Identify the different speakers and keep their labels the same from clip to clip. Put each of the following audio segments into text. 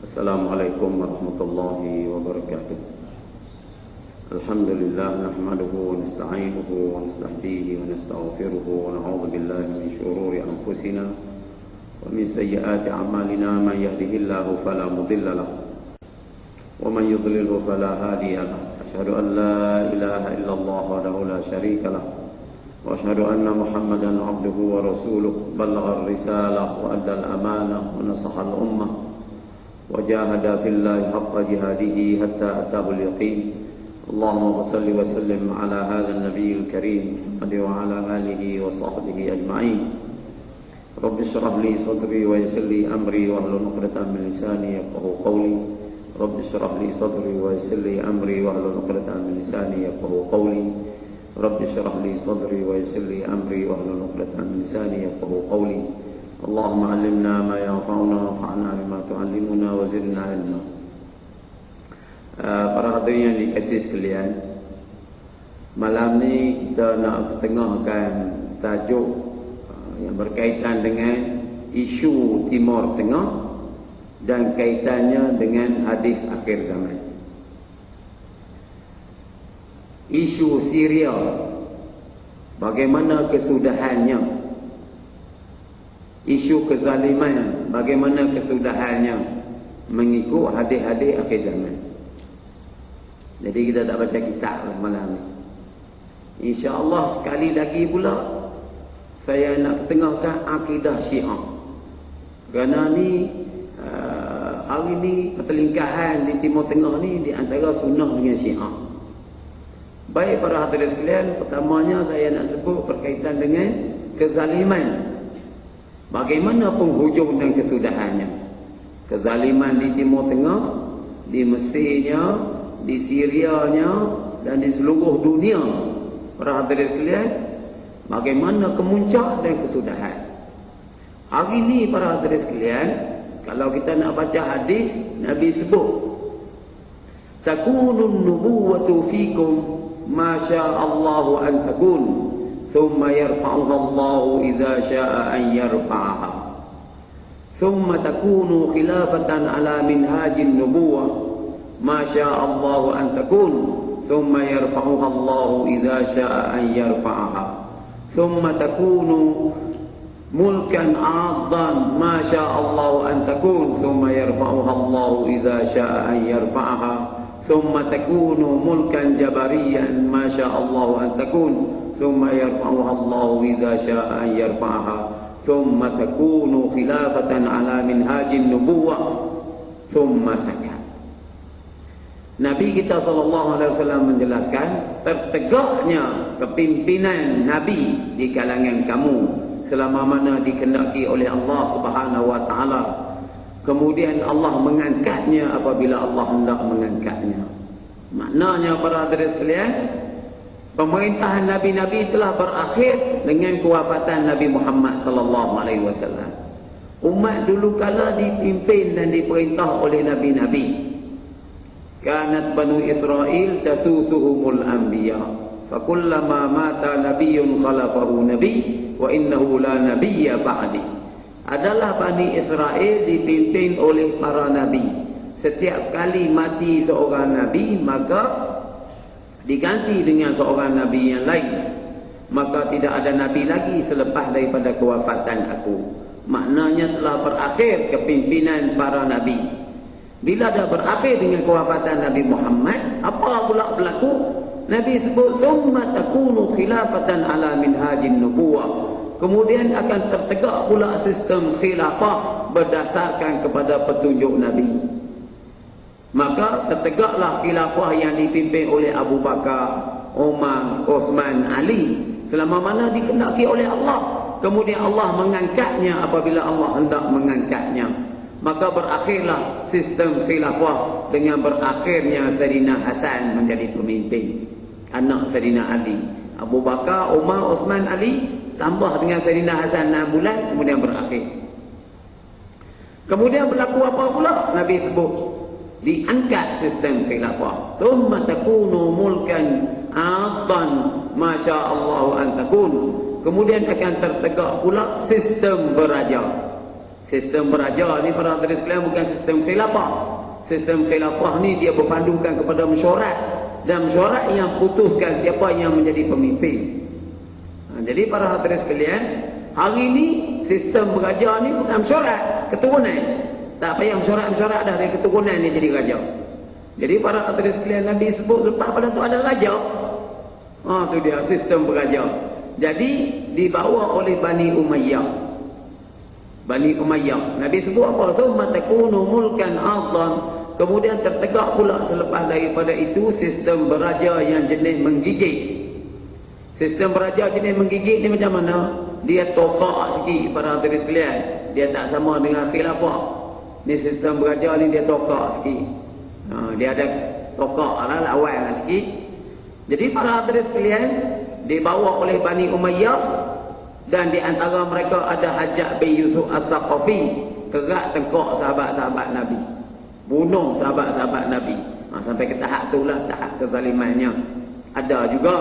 Speaker 1: Assalamualaikum warahmatullahi wabarakatuh. Alhamdulillah nahmaduhu wa nasta'inuhu wa nastahdihi wa nastaghfiruhu wa na'udzu billahi min shururi anfusina wa min sayyiati a'malina. Man yahdihillahu fala mudilla lahu wa man yudlilhu fala hadiya lahu. Asyhadu an la ilaha illallah wahdahu la syarika lahu wa asyhadu anna Muhammadan 'abduhu wa rasuluh. Ballagha ar-risalah wa adda al-amanah wa nasaha al-ummah wa jahada fillahi haqqa jihadihi hatta ataahu al-yaqin. Allahumma salli wa sallim ala hadzal nabiyil karim wa ala alihi wa sahbihi ajma'in. Rabbi shrah li sadri wa yassir li amri wa hlul 'uqdatam min lisani yafqahu qawli. Rabbi shrah li sadri wa yassir li amri wa hlul 'uqdatam min lisani yafqahu qawli. Rabbi shrah li sadri wa yassir li amri wa hlul 'uqdatam min lisani yafqahu qawli. Allahumma 'allimna ma yanfa'una wanfa'na bima tu'allimuna wa zidna ilma. Para hadirin yang dikasihi sekalian, malam ni kita nak ketengahkan tajuk yang berkaitan dengan isu Timur Tengah dan kaitannya dengan hadis akhir zaman. Isu Syria, bagaimana kesudahannya? Isu kezaliman, bagaimana kesudahannya mengikut hadis-hadis akhir zaman. Jadi kita tak baca kitab lah malam ni. InsyaAllah sekali lagi pula saya nak ketengahkan akidah Syiah. Kerana ni hari ni pertelingkahan di Timur Tengah ni di antara sunnah dengan Syiah. Baik para hadirin sekalian, pertamanya saya nak sebut berkaitan dengan kezaliman. Bagaimana penghujung dan kesudahannya? Kezaliman di Timur Tengah, di Mesirnya, di Syrianya dan di seluruh dunia. Para hadirin sekalian, bagaimana kemuncak dan kesudahan? Hari ini para hadirin sekalian, kalau kita nak baca hadis, Nabi sebut takunun nubuwatu fikum ma sya'allahu an takun. ثم يرفعها الله إذا شاء أن يرفعها ثم تكون خلافة على منهاج النبوة ما شاء الله أن تكون ثم يرفعها الله إذا شاء أن يرفعها ثم تكون ملكا عاضا ما شاء الله أن تكون ثم يرفعها الله إذا شاء أن يرفعها ثم تكون ملكا جبريا ما شاء الله أن تكون ثم يرفعها الله إذا شاء أن يرفعها ثم تكون خلافة على منهاج النبوة ثم سكت. Nabi kita SAW menjelaskan tertegaknya kepimpinan Nabi di kalangan kamu selama mana dikehendaki oleh Allah Subhanahu wa taala. Kemudian Allah mengangkatnya apabila Allah hendak mengangkatnya. Maknanya para hadirin sekalian, pemerintahan Nabi-Nabi telah berakhir dengan kewafatan Nabi Muhammad sallallahu alaihi wasallam. Umat dulu kala dipimpin dan diperintah oleh Nabi-Nabi. Kanat Banu Israel tasusuhumul anbiya. Fakullama mata nabiyyun khalafahu nabi wa innahu la nabiyya ba'di. Adalah Bani Israel dipimpin oleh para nabi. Setiap kali mati seorang nabi, maka diganti dengan seorang nabi yang lain. Maka tidak ada nabi lagi selepas daripada kewafatan aku. Maknanya telah berakhir kepimpinan para nabi. Bila dah berakhir dengan kewafatan Nabi Muhammad, apa pula berlaku? Nabi sebut summa takunu khilafatan ala minhajin nubuwah. Kemudian akan tertegak pula sistem khilafah berdasarkan kepada petunjuk Nabi. Maka tertegaklah khilafah yang dipimpin oleh Abu Bakar, Umar, Osman, Ali selama mana dikehendaki oleh Allah. Kemudian Allah mengangkatnya apabila Allah hendak mengangkatnya. Maka berakhirlah sistem khilafah dengan berakhirnya Sayyidina Hasan menjadi pemimpin, anak Sayyidina Ali. Abu Bakar, Umar, Osman, Ali tambah dengan Sayyidina Hasan 6 bulan, kemudian berakhir. Kemudian berlaku apa pula? Nabi sebut diangkat sistem khilafah. Thumma takunu mulkan 'addan ma sya'allahu an takun. Kemudian akan tertegak pula sistem beraja. Sistem beraja ni para hadirin sekalian bukan sistem khilafah. Sistem khilafah ni dia berpandukan kepada mesyuarat, dan mesyuarat yang putuskan siapa yang menjadi pemimpin. Jadi para hadirin sekalian, hari ni sistem beraja ni bukan mesyuarat, keturunan. Tak payah mesyuarat dah, dari keturunan ni jadi raja. Jadi para hadirin sekalian, Nabi sebut lepas pada tu ada raja. Tu dia sistem beraja. Jadi dibawa oleh Bani Umayyah. Bani Umayyah. Nabi sebut apa? Summa takunu mulkan ardan. Kemudian tertegak pula selepas daripada itu sistem beraja yang jenis menggigit. Sistem beraja jenis menggigit ni macam mana? Dia tokak sikit para hadirin sekalian. Dia tak sama dengan khilafah. Ni sistem beraja ni dia tokak sikit. Dia ada tokak lah, lawan lah sikit. Jadi para hadirin sekalian, dibawa oleh Bani Umayyah. Dan di antara mereka ada Hajjaj bin Yusuf As-Saqafi, kerak tengkok sahabat-sahabat Nabi, bunuh sahabat-sahabat Nabi. Sampai ke tahap itulah, tahap kezalimannya. Ada juga,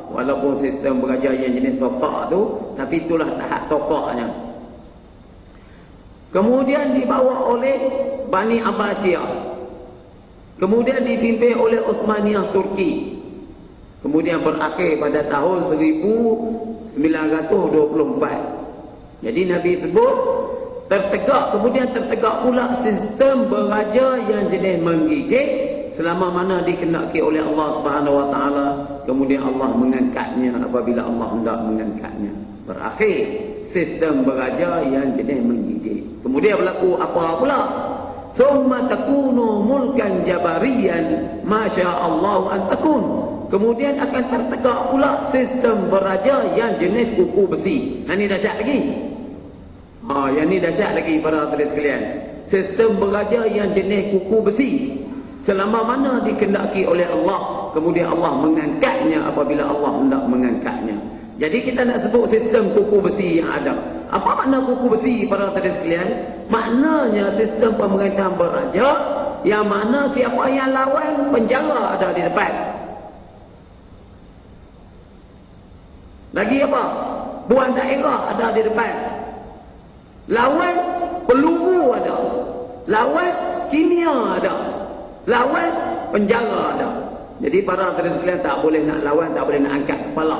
Speaker 1: walaupun sistem beraja yang jenis tokak tu, tapi itulah tahap tokaknya. Kemudian dibawa oleh Bani Abbasiyah, kemudian dipimpin oleh Osmaniyah Turki, kemudian berakhir pada tahun 1924. Jadi Nabi sebut tertegak, kemudian tertegak pula sistem beraja yang jenis menggigit selama mana dikehendaki oleh Allah Subhanahu Wa Taala, kemudian Allah mengangkatnya apabila Allah hendak mengangkatnya. Berakhir sistem beraja yang jenis menggigit. Kemudian berlaku apa pula? Summa takunu mulkan jabariyan masya Allah an takun. Kemudian akan tertegak pula sistem beraja yang jenis kuku besi. Yang ni dahsyat lagi. Yang ni dahsyat lagi para hadirin sekalian. Sistem beraja yang jenis kuku besi. Selama mana dikehendaki oleh Allah, kemudian Allah mengangkatnya apabila Allah hendak mengangkatnya. Jadi kita nak sebut sistem kuku besi yang ada. Apa makna kuku besi para hadirin sekalian? Maknanya sistem pemerintahan beraja yang mana siapa yang lawan, penjara ada di depan. Lagi apa? Buan daerah ada di depan. Lawan peluru ada. Lawan kimia ada. Lawan penjara ada. Jadi para hadirin sekalian tak boleh nak lawan, tak boleh nak angkat kepala.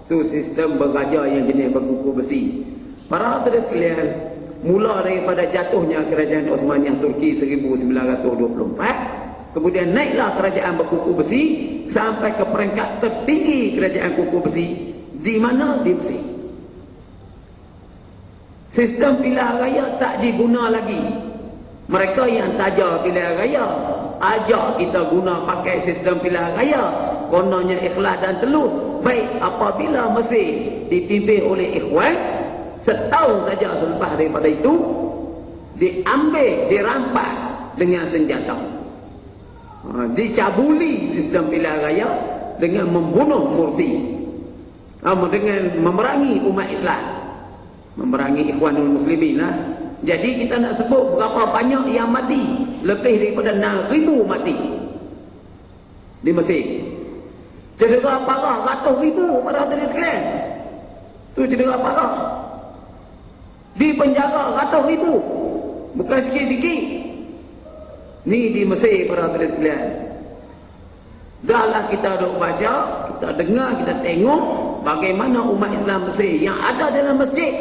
Speaker 1: Itu sistem beraja yang jenis berkuku besi. Para hadirin sekalian, mula daripada jatuhnya kerajaan Osmaniyah Turki 1924, kemudian naiklah kerajaan berkuku besi sampai ke peringkat tertinggi kerajaan kuku besi. Di mana? Di Mesir. Sistem pilihan raya tak diguna lagi. Mereka yang taja pilihan raya ajak kita guna pakai sistem pilihan raya, kononnya ikhlas dan telus. Baik apabila Mesir dipimpin oleh Ikhwan, setahun saja selepas daripada itu diambil, dirampas dengan senjata. Dicabuli sistem pilihan raya dengan membunuh Mursi, dengan memerangi umat Islam, memerangi Ikhwanul Muslimin lah. Jadi kita nak sebut berapa banyak yang mati, lebih daripada 6,000 mati di Mesir. Cedera parah ratus ribu pada hadirin sekalian. Tu cedera parah. Di penjara ratus ribu, bukan sikit-sikit. Ni di Mesir pada hadirin sekalian. Dahlah kita duk baca, kita dengar, kita tengok bagaimana umat Islam Mesir yang ada dalam masjid,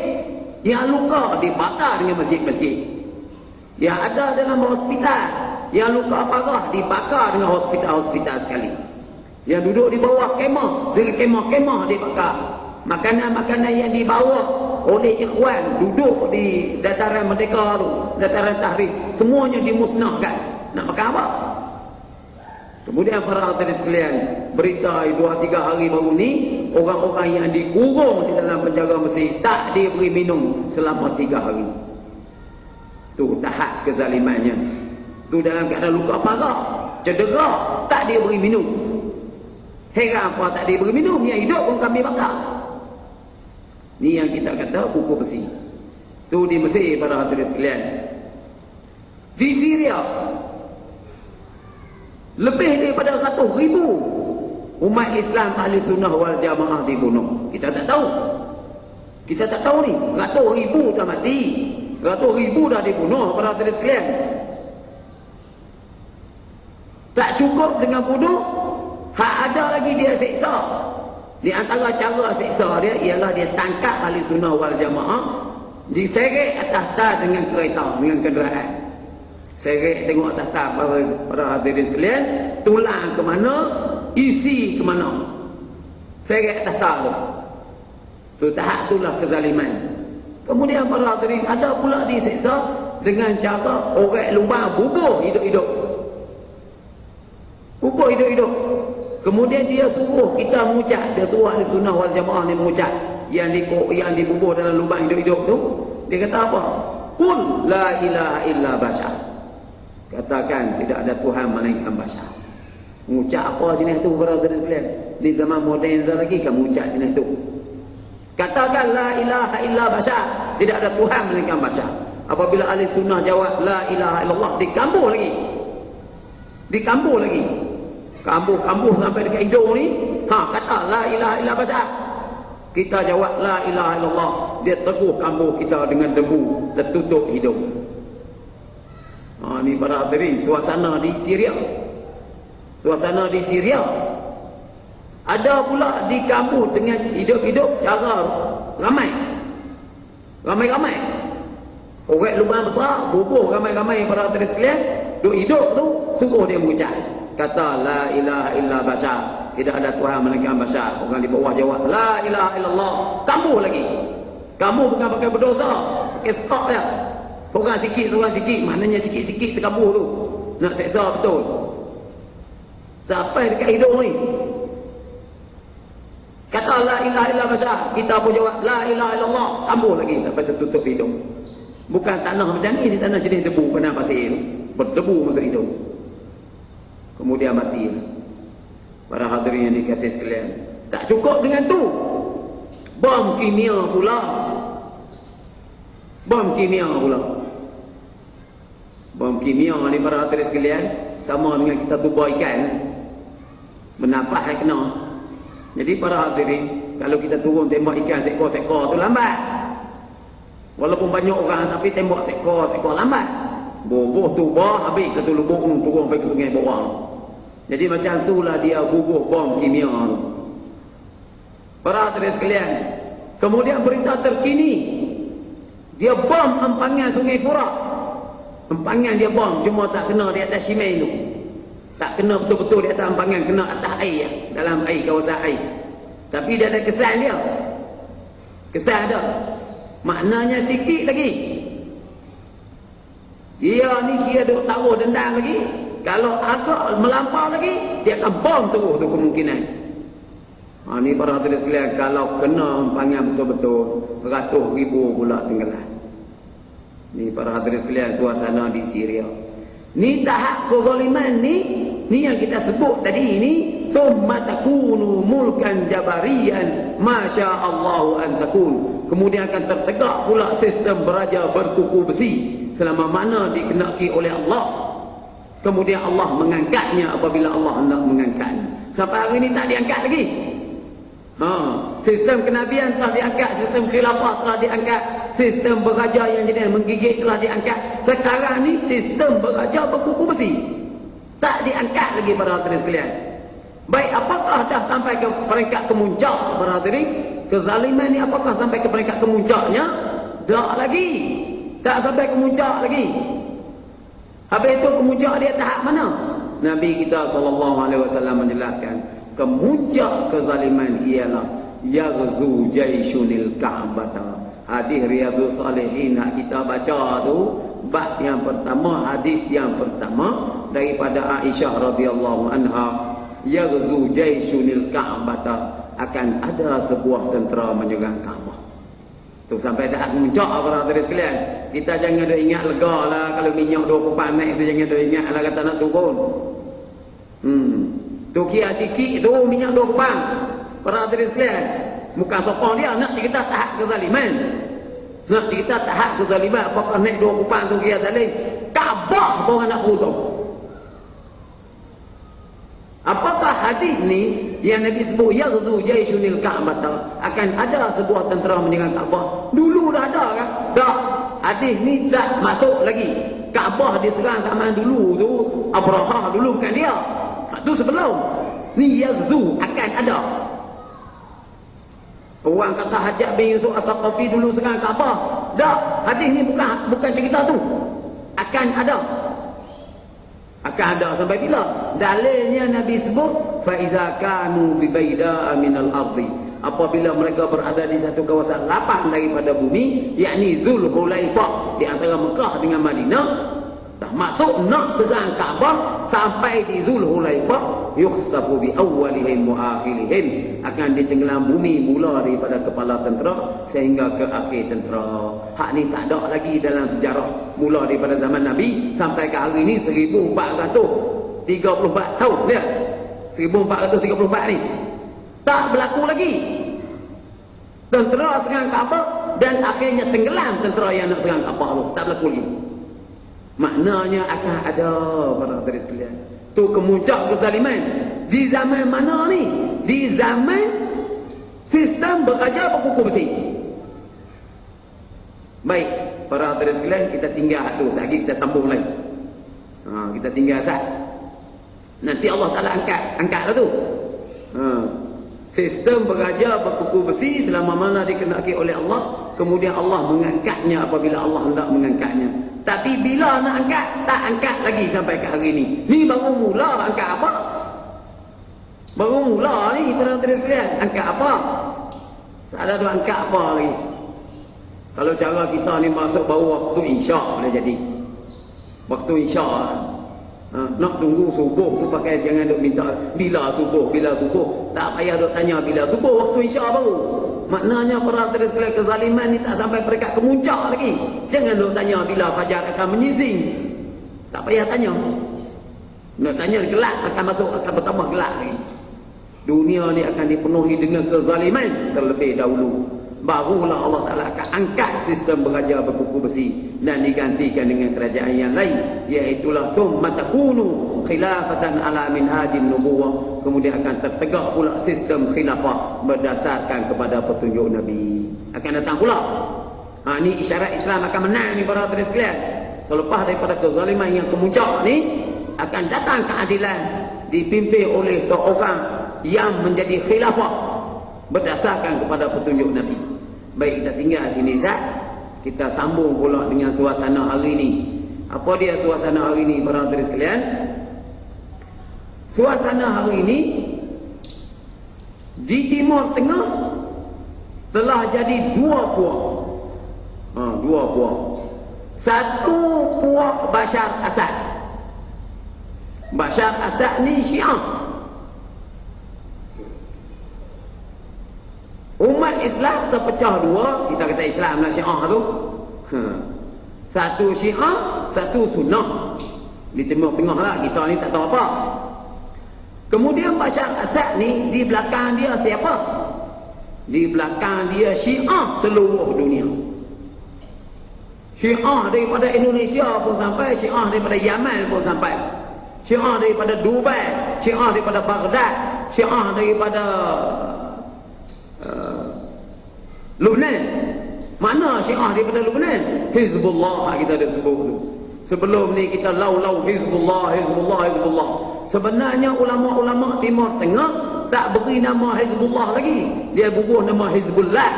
Speaker 1: yang luka dibakar dengan masjid-masjid, yang ada dalam hospital, yang luka parah dibakar dengan hospital-hospital sekali, yang duduk di bawah kemah, dengan kemah-kemah dibakar. Makanan-makanan yang dibawa oleh Ikhwan duduk di dataran Merdeka tu, dataran Tahrir, semuanya dimusnahkan. Nak makan apa? Kemudian para hadirin sekalian, berita 2-3 hari baru ni, orang-orang yang dikurung di dalam penjara Mesir tak diberi minum selama 3 hari. Tu tahap kezalimannya. Tu dalam keadaan luka parah, cedera, tak diberi minum. Heran apa tak diberi minum? Yang hidup pun kami bakar. Ni yang kita kata kuku besi. Tu di Mesir para hadirin sekalian. Di Syria lebih daripada ratus ribu umat Islam ahli sunnah wal jamaah dibunuh. Kita tak tahu. Kita tak tahu ni. Ratus ribu dah mati. Ratus ribu dah dibunuh para hadirin sekalian. Tak cukup dengan bunuh, hak ada lagi dia seksa. Di antara cara seksa dia ialah dia tangkap ahli sunnah wal jamaah, diseret atas tas dengan kereta, dengan kenderaan. Seret tengok atas tas para hadirin sekalian, tulang ke mana, isi ke mana. Seret atas tas tu. Tu tahap itulah kezaliman. Kemudian para hadirin ada pula diseksa dengan cara orek lubang bubuh hidup-hidup. Bubuh hidup-hidup. Kemudian dia suruh kita mengucap, dia suruh ahli sunnah wal jamaah ni mengucap yang dibubuh dalam lubang hidup-hidup tu. Dia kata apa? Qul la ilaha illa bashar. Katakan tidak ada Tuhan melainkan bashar. Mengucap apa jenis tu para hadirin sekalian? Di zaman moden dah lagi kan mengucap jenis tu. Katakan la ilaha illa bashar, tidak ada Tuhan melainkan bashar. Apabila ahli sunnah jawab la ilaha illallah, dikambuh lagi. Dikambuh lagi. Kambuh sampai dekat hidung ni, kata la ilaha illa bashar. Kita jawab la ilaha illallah, dia teguh kambuh kita dengan debu, tertutup hidung. Ni para hadirin, suasana di Syria. Suasana di Syria. Ada pula di kambuh dengan hidup-hidup cara ramai. Ramai-ramai. Orek lubang besar, bubuh ramai-ramai para hadirin sekalian, duk hidup tu suruh dia mengucap. Kata la ilaha illa bashar, tidak ada Tuhan melainkan bashar. Orang di bawah jawab la ilaha illallah, kambuh lagi. Kamu bukan pakai berdosa, pakai skop ya. Orang sikit, maknanya sikit-sikit terkambuh tu. Nak seksa betul. Sampai dekat hidung ni. Kata la ilaha illa bashar, kita pun jawab la ilaha illallah, kambuh lagi sampai tertutup hidung. Bukan tanah macam ni, tanah jenis debu, kena pasir tu. Berdebu masuk hidung. Kemudian mati. Para hadirin yang dikasih sekalian, tak cukup dengan tu, bom kimia pula. Bom kimia pula. Bom kimia ni para hadirin sekalian sama dengan kita tubuh ikan, bernafas kena. Jadi para hadirin, kalau kita turun tembak ikan sekor-sekor tu lambat. Walaupun banyak orang tapi tembak sekor-sekor lambat. Bubuh tubuh habis satu lubuk turun pergi ke sungai bawah. Jadi macam itulah dia bubuh bom kimia tu. Para hadirin sekalian, kemudian berita terkini, dia bom empangan sungai Furat. Empangan dia bom, cuma tak kena di atas Shimei tu. Tak kena betul-betul di atas empangan, kena atas air, dalam air, kawasan air. Tapi dia ada kesan dia. Kesan dia. Maknanya sikit lagi. Dia ni kira duk taruh dendam lagi. Kalau agak melampau lagi, dia akan bom terus tu kemungkinan. Ni para hadirin sekalian, kalau kena empangan betul-betul, beratus ribu pula tenggelam. Ni para hadirin sekalian, suasana di Syria. Ni tahap kezaliman ni yang kita sebut tadi ni, summa takunu mulkan jabarian masya Allahu an takun. Kemudian akan tertegak pula sistem beraja berkuku besi selama mana dikenaki oleh Allah. Kemudian Allah mengangkatnya apabila Allah hendak mengangkatnya. Sampai hari ini tak diangkat lagi. Sistem kenabian telah diangkat, sistem khilafah telah diangkat, sistem beraja yang jenis menggigit telah diangkat. Sekarang ni sistem beraja berkuku besi tak diangkat lagi para hadirin sekalian. Baik, apakah dah sampai ke peringkat kemuncak para hadirin? Kezaliman ni apakah sampai ke peringkat kemuncaknya? Tak lagi. Tak sampai kemuncak lagi. Habis itu kemuncak dia tahap mana? Nabi kita SAW menjelaskan, kemuncak kezaliman ialah yaghzu jaishunil ka'bata. Hadis Riyadhus Salihin kita baca tu, bab yang pertama, hadis yang pertama daripada Aisyah radhiyallahu anha, yaghzu jaishunil ka'bata, akan ada sebuah tentera menyerang Kaabah. Tu sampai tahap kemuncak para hadirin sekalian. Kita jangan dah ingat lega lah kalau minyak 2 kupang naik tu, jangan dah ingat lah kata nak turun. Tu kira sikit tu minyak 2 kupang. Para hadirin sekalian, bukan sokong dia nak cerita tahap kezaliman. Nak cerita tahap kezaliman, apakah naik 2 kupang tu kira zalim? Kaabah pun orang nak putus. Apakah hadis ni yang Nabi sebut yaghzu jaishunil ka'bata, akan ada sebuah tentera menyerang Kaabah? Dulu dah ada kan? Dah. hadis ni tak masuk lagi. Kaabah diserang zaman dulu tu, Abrahah dulu bukan dia. Tu sebelum. Ni yaghzu akan ada. Orang kata Hajjaj bin Yusuf As-Saqafi dulu serang Kaabah. Tak, hadis ni bukan cerita tu. Akan ada. Akan ada sampai bila? Dalilnya Nabi sebut fa iza kanu bi baida'a minal ardi. Apabila mereka berada di satu kawasan lapang daripada bumi, yakni Zulhulaifah, di antara Mekah dengan Madinah, dah masuk nak serang Kaabah sampai di Zulhulaifah, yukhsafu bi awwalihim wa akhirihim, akan ditenggelam bumi mula daripada kepala tentera sehingga ke akhir tentera. Hak ni tak ada lagi dalam sejarah, mula daripada zaman Nabi sampai ke hari ni 1434 tahun dia. 1434 ni tak berlaku lagi. Tentera serang Kaabah dan akhirnya tenggelam tentera yang nak serang Kaabah tu, tak berlaku lagi. Maknanya akan ada para hadirin sekalian. Tu kemuncak kezaliman. Di zaman mana ni? Di zaman sistem beraja berkuku besi. Baik, para hadirin sekalian, kita tinggal tu, sekejap lagi kita sambung lagi. Kita tinggal sat. Nanti Allah Taala angkatlah tu. Sistem beraja berkuku besi selama mana dikenaki oleh Allah, kemudian Allah mengangkatnya apabila Allah hendak mengangkatnya. Tapi bila nak angkat, tak angkat lagi sampai ke hari ni. Ni baru mula angkat apa? Baru mula ni para hadirin sekalian, angkat apa? Tak ada dua angkat apa lagi. Kalau cara kita ni masuk baru waktu Isya boleh jadi. Waktu Isya nak tunggu subuh tu pakai, jangan duk minta bila subuh. Tak payah duk tanya bila subuh, waktu Isya baru. Maknanya para hadirin sekalian, kezaliman ni tak sampai peringkat kemuncak lagi. Jangan duk tanya bila fajar akan menyising. Tak payah tanya. Nak tanya gelap akan masuk, akan bertambah gelap lagi. Dunia ni akan dipenuhi dengan kezaliman terlebih dahulu. Barulah Allah Ta'ala akan angkat sistem beraja berkuku besi dan digantikan dengan kerajaan yang lain, iaitulah thumma takunu khilafatan ala minhajin nubuwah. Kemudian akan tertegak pula sistem khilafah berdasarkan kepada petunjuk Nabi. Akan datang pula. Ini isyarat Islam akan menang ni para hadirin sekalian. Selepas daripada kezaliman yang kemuncak ni, akan datang keadilan dipimpin oleh seorang yang menjadi khilafah berdasarkan kepada petunjuk Nabi. Baik, kita tinggal sini Zat. Kita sambung pula dengan suasana hari ini. Apa dia suasana hari ini para hadirin sekalian? Suasana hari ini di Timur Tengah telah jadi dua puak. Dua puak. Satu puak Bashar Assad. Bashar Assad ni Syiah. Umat Islam terpecah dua. Kita kata Islam lah Syiah tu. Satu Syiah, satu Sunnah. Di Timur Tengah lah, kita ni tak tahu apa. Kemudian Bashar Assad ni, di belakang dia siapa? Di belakang dia Syiah seluruh dunia. Syiah daripada Indonesia pun sampai, Syiah daripada Yaman pun sampai, Syiah daripada Dubai, Syiah daripada Baghdad, Syiah daripada Lebanon. Mana Syiah daripada Lebanon? Hizbullah kita ada sebut tu. Sebelum ni kita lau Hizbullah. Sebenarnya ulama-ulama Timur Tengah tak beri nama Hizbullah lagi. Dia bubuh nama Hizbullah.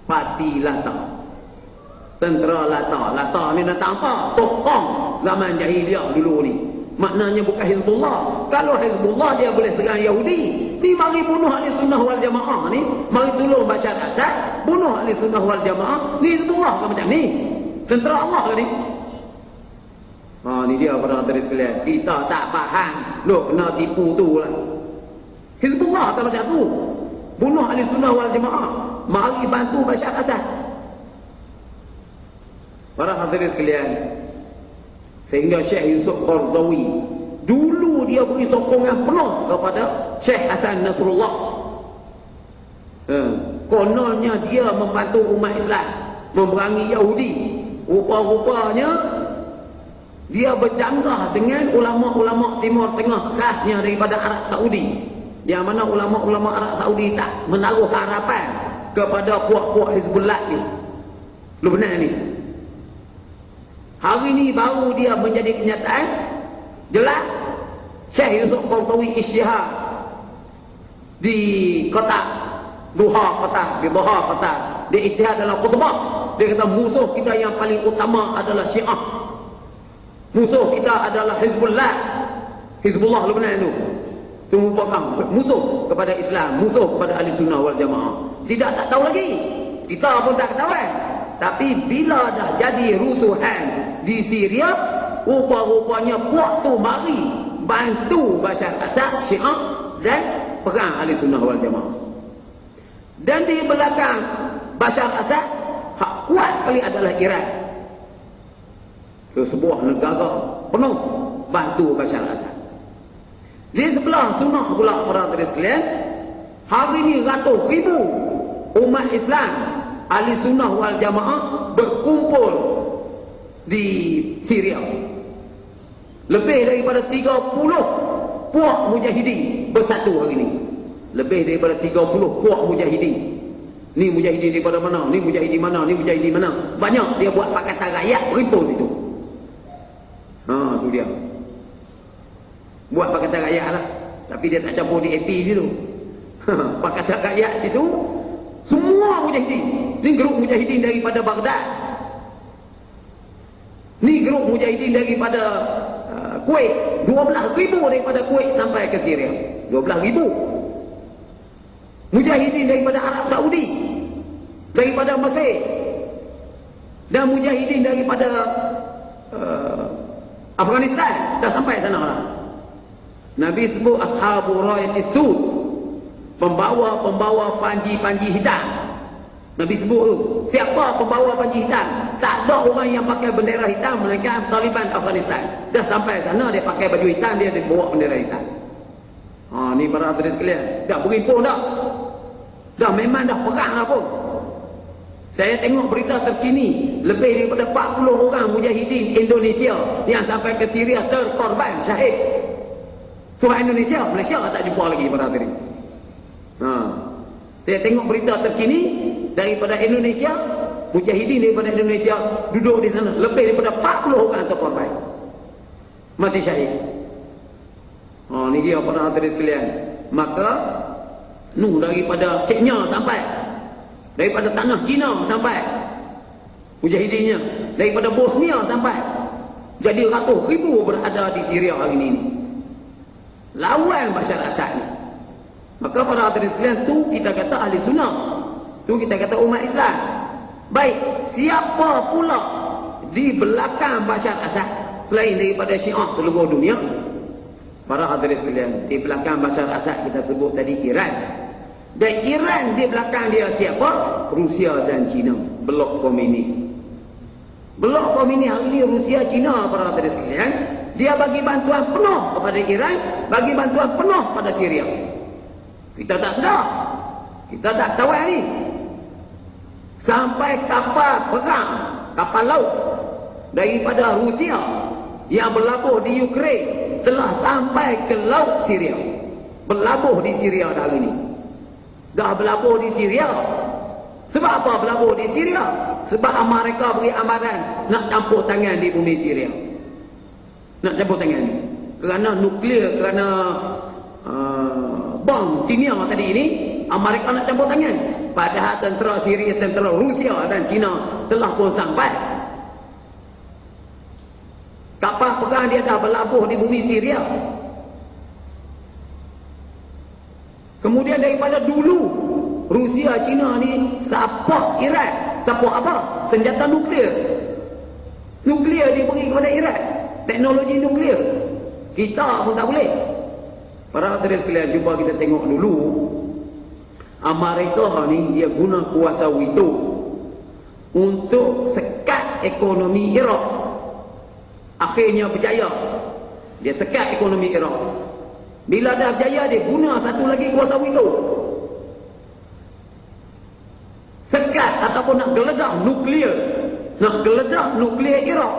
Speaker 1: Parti Lata. Tentera Lata. Lata ni datang apa? Tokong zaman jahiliah dulu ni. Maknanya bukan Hizbullah. Kalau Hizbullah dia boleh serang Yahudi. Ni mari bunuh ahli sunnah wal jamaah ni. Mari tolong Bashar Assad. Bunuh ahli sunnah wal jamaah. Ni Hizbullah ke macam ni? Tentera Allah ke ni? Ni dia para hadirin sekalian. Kita tak faham. Loh, kena tipu tu lah. Hizbullah ke macam tu? Bunuh ahli sunnah wal jamaah. Mari bantu Bashar Assad. Para hadirin sekalian, sehingga Syekh Yusuf Qardawi dulu dia beri sokongan penuh kepada Syekh Hasan Nasrullah. Kononnya dia membantu umat Islam memerangi Yahudi. Rupa-rupanya dia bercanggah dengan ulama-ulama Timur Tengah, khasnya daripada Arab Saudi, yang mana ulama-ulama Arab Saudi tak menaruh harapan kepada puak-puak Hizbullah ni, Lebanon ni. Hari ni baru dia menjadi kenyataan jelas. Syekh Yusuf Qaradawi Isytihad di kota Doha Qatar, di Doha Qatar, dia ijtihad dalam khutbah. Dia kata musuh kita yang paling utama adalah Syiah. Musuh kita adalah Hizbullah Lebanon itu merupakan musuh kepada Islam, musuh kepada ahli sunnah wal jamaah. Tidak tak tahu lagi, kita pun tak ketahuan. Tapi bila dah jadi rusuhan di Syria, rupa-rupanya puak tu mari bantu Bashar Assad, Syiah, dan perang ahli sunnah wal jamaah. Dan di belakang Bashar Assad hak kuat sekali adalah Iran. Itu sebuah negara penuh bantu Bashar Assad. Di sebelah sunnah pula para hadirin sekalian, hari ini ratus ribu umat Islam ahli sunnah wal jamaah berkumpul di Syria. Lebih daripada 30 puak mujahidin bersatu hari ini. Lebih daripada 30 puak mujahidin. Ni mujahidin daripada mana, ni mujahidin mana, ni mujahidin mana. Banyak dia buat Pakatan Rakyat berimpun situ. Tu dia. Buat Pakatan Rakyat lah. Tapi dia tak campur di AP situ. Pakatan Rakyat situ semua mujahidin. Ni grup mujahidin daripada Baghdad. Ni grup mujahidin daripada Kuwait. 12,000 daripada Kuwait sampai ke Syria. 12,000. Mujahidin daripada Arab Saudi, daripada Mesir, dan mujahidin daripada Afghanistan. Dah sampai sana lah. Nabi sebut ashabu rayatis sud, pembawa panji-panji hitam. Nabi sebut tu, siapa pembawa panji hitam? Tak ada orang yang pakai bendera hitam melainkan Taliban Afghanistan. Dah sampai sana dia pakai baju hitam, dia bawa bendera hitam. Ni para hadirin sekalian, dah berimpun dah. Dah memang dah perang dah pun. Saya tengok berita terkini, lebih daripada 40 orang mujahidin Indonesia yang sampai ke Syria terkorban syahid. Tuhan Indonesia, Malaysia tak jumpa lagi para hadirin. Saya tengok berita terkini daripada Indonesia, mujahidin daripada Indonesia duduk di sana, lebih daripada 40 orang terkorban, mati syahid. Ni dia para hadirin sekalian. Maka daripada Chechnya sampai, daripada tanah Cina sampai mujahidinnya, daripada Bosnia sampai. Jadi ratus ribu berada di Syria hari ini lawan Bashar Assad ni. Maka para hadirin sekalian, tu kita kata ahli sunnah, tu kita kata umat Islam. Baik, siapa pula di belakang Bashar Assad selain daripada Syiah seluruh dunia? Para hadirin sekalian, di belakang Bashar Assad kita sebut tadi Iran. Dan Iran di belakang dia siapa? Rusia dan China, blok komunis. Blok komunis hari ini Rusia, China para hadirin sekalian, dia bagi bantuan penuh kepada Iran, bagi bantuan penuh pada Syria. Kita tak sedar, kita tak tahu ni. Sampai kapal perang, kapal laut daripada Rusia yang berlabuh di Ukraine telah sampai ke laut Syria, berlabuh di Syria dah hari ini. Dah berlabuh di Syria. Sebab apa berlabuh di Syria? Sebab Amerika beri amaran nak campur tangan di bumi Syria. Nak campur tangan ni kerana nuklear, kerana bom kimia tadi ini, Amerika nak campur tangan. Padahal tentera Syria, tentera Rusia dan China telah pun sampai. Kapal perang dia dah berlabuh di bumi Syria. Kemudian daripada dulu Rusia, China ni support Iran. Support apa? Senjata nuklear. Nuklear diberi kepada Iran, teknologi nuklear. Kita pun tak boleh. Para hadirin sekalian, cuba kita tengok dulu. Amerika ni dia guna kuasa itu untuk sekat ekonomi Iraq. Akhirnya berjaya. Dia sekat ekonomi Iraq. Bila dah berjaya, dia guna satu lagi kuasa itu, sekat ataupun nak geledah nuklear, nak geledah nuklear Iraq.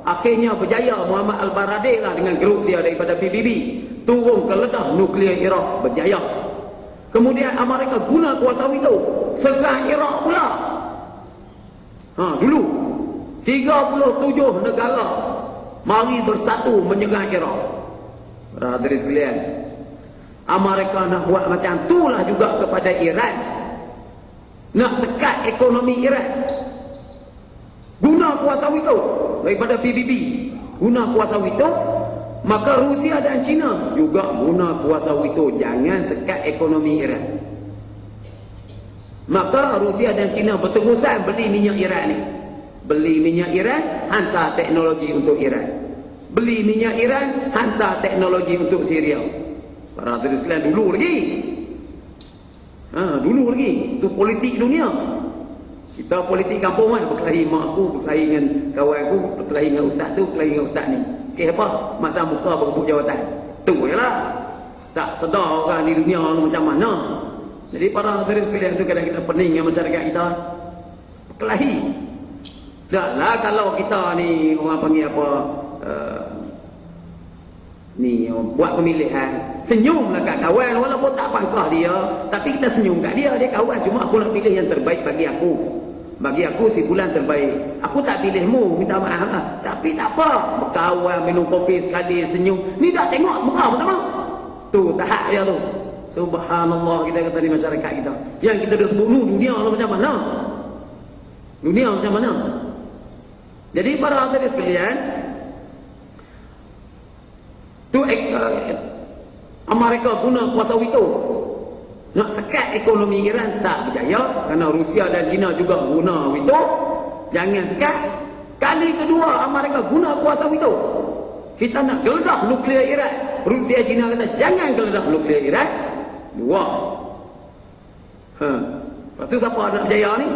Speaker 1: Akhirnya berjaya. Muhammad Al-Baradei lah dengan grup dia daripada PBB turun geledah nuklear Iraq, berjaya. Kemudian Amerika guna kuasa itu serang Iraq pula. Dulu 37 negara mari bersatu menyerang Iraq. Para hadirin sekalian, Amerika nak buat macam itulah juga kepada Iran, nak sekat ekonomi Iran, guna kuasa itu daripada PBB, guna kuasa itu. Maka Rusia dan China juga guna kuasa itu, jangan sekat ekonomi Iran. Maka Rusia dan China berterusan beli minyak Iran ni, beli minyak Iran, hantar teknologi untuk Iran, beli minyak Iran, hantar teknologi untuk Syria. Para hadirin sekalian, dulu lagi itu politik dunia. Kita politik kampung kan, berkelahi mak aku, berkelahi dengan kawan aku, berkelahi dengan ustaz tu, berkelahi dengan ustaz ni. Apa? Masa muka berebut jawatan. Tu je lah. Tak sedar orang di dunia macam mana. Jadi para hadirin sekalian tu kadang-kadang pening dengan masyarakat kita. Berkelahi. Taklah kalau kita ni orang panggil apa, ni buat pemilihan, senyumlah kat kawan walaupun tak pangkah dia, tapi kita senyum kat dia. Dia kawan, cuma aku nak pilih yang terbaik bagi aku. Bagi aku si bulan terbaik. Aku tak pilihmu, minta maaf lah. Tapi tak apa, berkawan, minum kopi sekali, senyum. Ni dah tengok muka pertama. Tu tahap dia tu. Subhanallah, kita kata di masyarakat kita. Yang kita dah sebut dunia lah macam mana? Dunia macam mana? Jadi para hadirin sekalian, tu Amerika guna kuasa itu nak sekat ekonomi Iran, tak berjaya kerana Rusia dan China juga guna itu, jangan sekat. Kali kedua Amerika guna kuasa itu, kita nak geledah nuklear Iran. Rusia China kata jangan geledah nuklear Iran. Dua. Lepas tu siapa nak berjaya ni?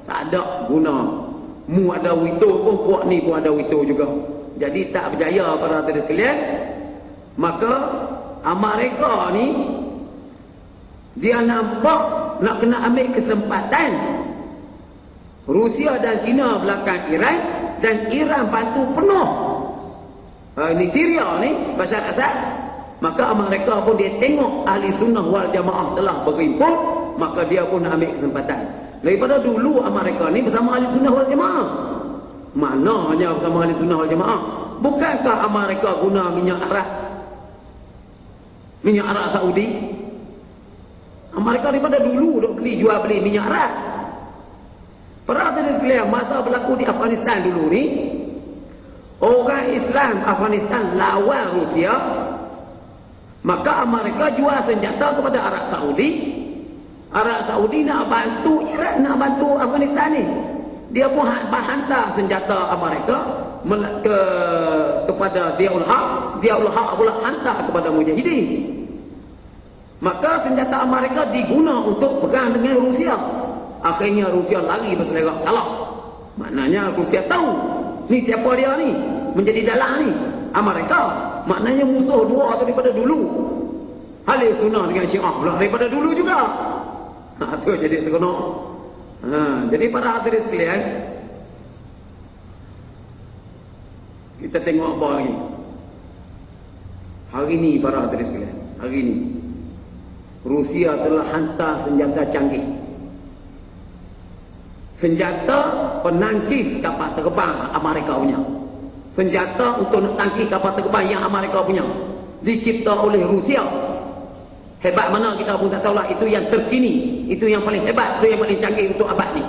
Speaker 1: Tak ada guna. Mu ada itu pun, puak ni pun ada itu juga. Jadi tak berjaya para hadirin sekalian. Maka Amerika ni dia nampak nak kena ambil kesempatan Rusia dan China belakang Iran, dan Iran bantu penuh ini Syria ni Bashar Assad. Maka Amerika pun dia tengok ahli sunnah wal jamaah telah berhimpun, maka dia pun nak ambil kesempatan. Daripada dulu Amerika ni bersama ahli sunnah wal jamaah. Mana hanya bersama ahli sunnah wal jamaah? Bukankah Amerika guna minyak Arab, minyak Arab Saudi? Amerika daripada dulu duk jual beli minyak Arab. Para hadirin sekalian, masa berlaku di Afghanistan dulu ni, orang Islam Afghanistan lawan Rusia, maka Amerika jual senjata kepada Arab Saudi. Arab Saudi nak bantu Iraq, nak bantu Afghanistan ni. Dia pun hantar senjata Amerika kepada Diaul Haq. Diaul Haq pula hantar kepada Mujahidin. Maka senjata Amerika diguna untuk perang dengan Rusia. Akhirnya Rusia lari berselerak kalah. Maknanya Rusia tahu ni siapa dia ni, menjadi dalang ni Amerika. Maknanya musuh dua tu daripada dulu. Ahli sunnah dengan Syiah pula daripada dulu juga. Tu jadi seronok. Jadi para hadirin sekalian, kita tengok apa lagi hari ni para hadirin sekalian. Hari ni Rusia telah hantar senjata canggih, senjata penangkis kapal terbang Amerika punya, senjata untuk nak tangkis kapal terbang yang Amerika punya, dicipta oleh Rusia. Hebat mana kita pun tak tahulah. Itu yang terkini, itu yang paling hebat, itu yang paling canggih untuk abad ni.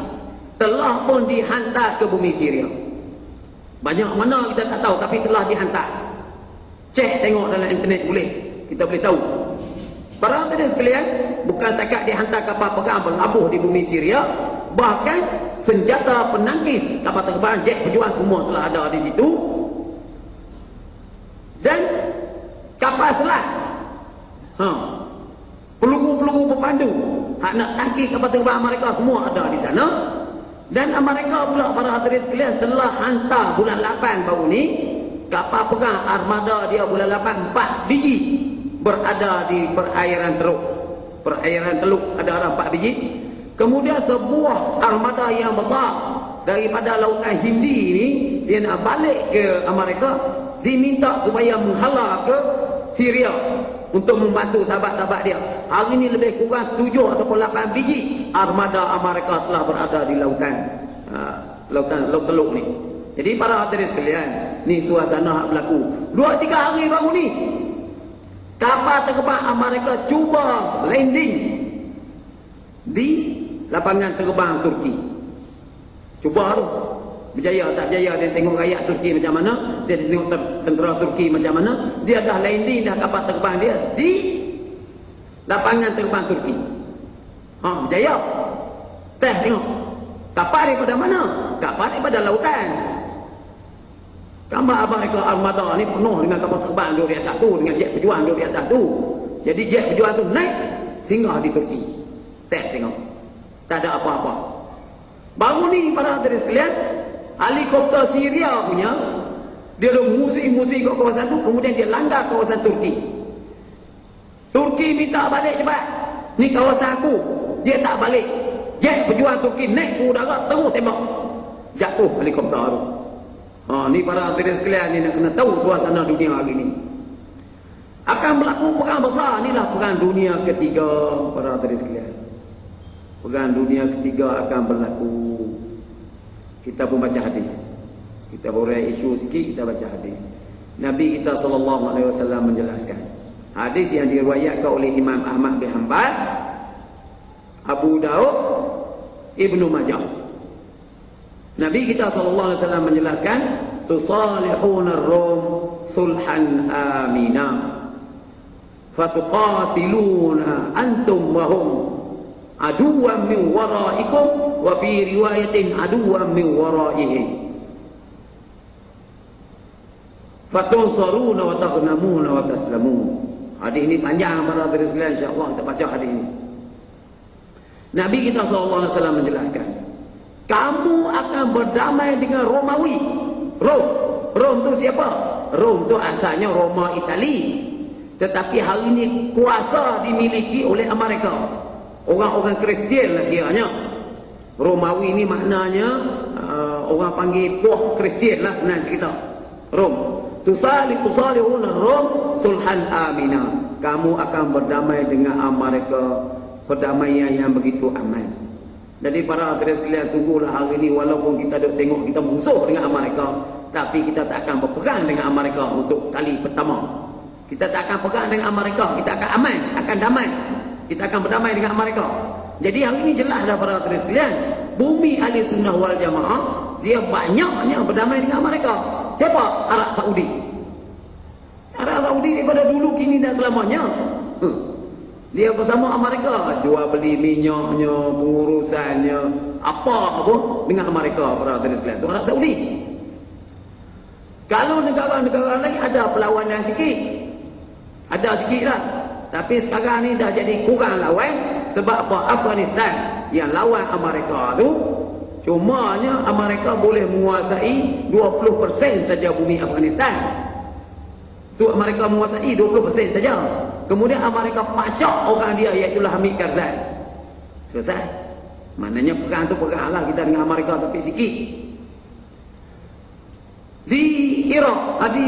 Speaker 1: Telah pun dihantar ke bumi Syria. Banyak mana kita tak tahu, tapi telah dihantar. Cek tengok dalam internet, boleh, kita boleh tahu. Para hadirin sekalian, bukan sekat dihantar kapal perang berlabuh di bumi Syria, bahkan senjata penangkis kapal terbang, jet pejuang semua telah ada di situ. Dan kapal selam, peluru-peluru berpandu hak nak tangkis kapal terbang Amerika semua ada di sana. Dan Amerika pula para hadirin sekalian telah hantar bulan 8 baru ni kapal perang armada dia bulan 8 4 biji berada di perairan Teluk. Perairan Teluk ada 4 biji. Kemudian sebuah armada yang besar daripada lautan Hindi ni dia nak balik ke Amerika, diminta supaya menghala ke Syria untuk membantu sahabat-sahabat dia. Hari ini lebih kurang 7 ataupun 8 biji armada Amerika telah berada di lautan Laut Teluk ni. Jadi para hadirin sekalian, ni suasana hak berlaku 2-3 hari baru ni. Kapal terbang Amerika cuba landing di lapangan terbang Turki. Cuba tu. Berjaya tak berjaya, dia tengok rakyat Turki macam mana, dia tengok tentera Turki macam mana, dia dah landing dah kapal terbang dia di lapangan terbang Turki. Berjaya. Teh tengok. Kapal daripada mana? Kapal daripada lautan. Gambar Amerika Armada ni penuh dengan kapal terbang duduk di atas tu, dengan jet pejuang duduk di atas tu. Jadi jet pejuang tu naik singgah di Turki. Teh tengok. Tak ada apa-apa. Baru ni para hadirin sekalian, helikopter Syria punya, dia dah musik-musik kat kawasan tu, kemudian dia langgar kawasan Turki. Turki minta balik cepat. Ni kawasan aku. Dia tak balik. Jet pejuang Turki naik ke udara, terus tembak. Jatuh helikopter tu. Ni para hadirin sekalian, ni nak kena tahu suasana dunia hari ni. Akan berlaku perang besar. Inilah perang dunia ketiga para hadirin sekalian. Perang dunia ketiga akan berlaku. Kita pun baca hadis. Kita boleh isu sikit, kita baca hadis. Nabi kita SAW menjelaskan. Hadis yang diriwayatkan oleh Imam Ahmad bin Hanbal, Abu Daud, Ibnu Majah. Nabi kita SAW menjelaskan, tusalihuna ar-rum sulhan amina, fatuqatiluna antum wa hum aduwan min waraikum, wa fi riwayatin aduwan min waraihim, fatunsaruna wa taghnamuna wa taslamun. Hadis ini panjang para hadirin sekalian, insya-Allah kita baca hadis ini. Nabi kita SAW menjelaskan, kamu akan berdamai dengan Romawi. Rom tu siapa? Rom tu asalnya Roma Itali, tetapi hari ini kuasa dimiliki oleh Amerika. Orang-orang Kristian lah kiranya. Romawi ni maknanya orang panggil puak Kristian lah senang cerita. Rom. Tusalihuna Rom sulhan amina. Kamu akan berdamai dengan Amerika, perdamaian yang begitu aman. Jadi para hadirin sekalian, tunggulah hari ini, walaupun kita duk tengok kita musuh dengan Amerika, tapi kita tak akan berperang dengan Amerika untuk kali pertama. Kita tak akan perang dengan Amerika, kita akan aman, akan damai. Kita akan berdamai dengan Amerika. Jadi hari ini jelas dah para hadirin sekalian, bumi ahli sunnah wal jamaah, dia banyaknya berdamai dengan Amerika. Siapa? Arab Saudi. Arab Saudi daripada dulu, kini dan selamanya. Dia bersama Amerika, jual beli minyaknya, pengurusannya, apa pun dengan Amerika para hadirin sekalian. Itu Arab Saudi. Kalau negara-negara lain ada perlawanan sikit, ada sikit lah. Tapi sekarang ni dah jadi kurang lawan. Sebab apa? Afghanistan yang lawan Amerika tu, cumanya Amerika boleh menguasai 20% saja bumi Afghanistan. Tu Amerika menguasai 20% saja. Kemudian Amerika pacak orang dia, iaitu Hamid Karzai. Selesai. Maknanya perang tu perang lah kita dengan Amerika, tapi sikit. Di Iraq, di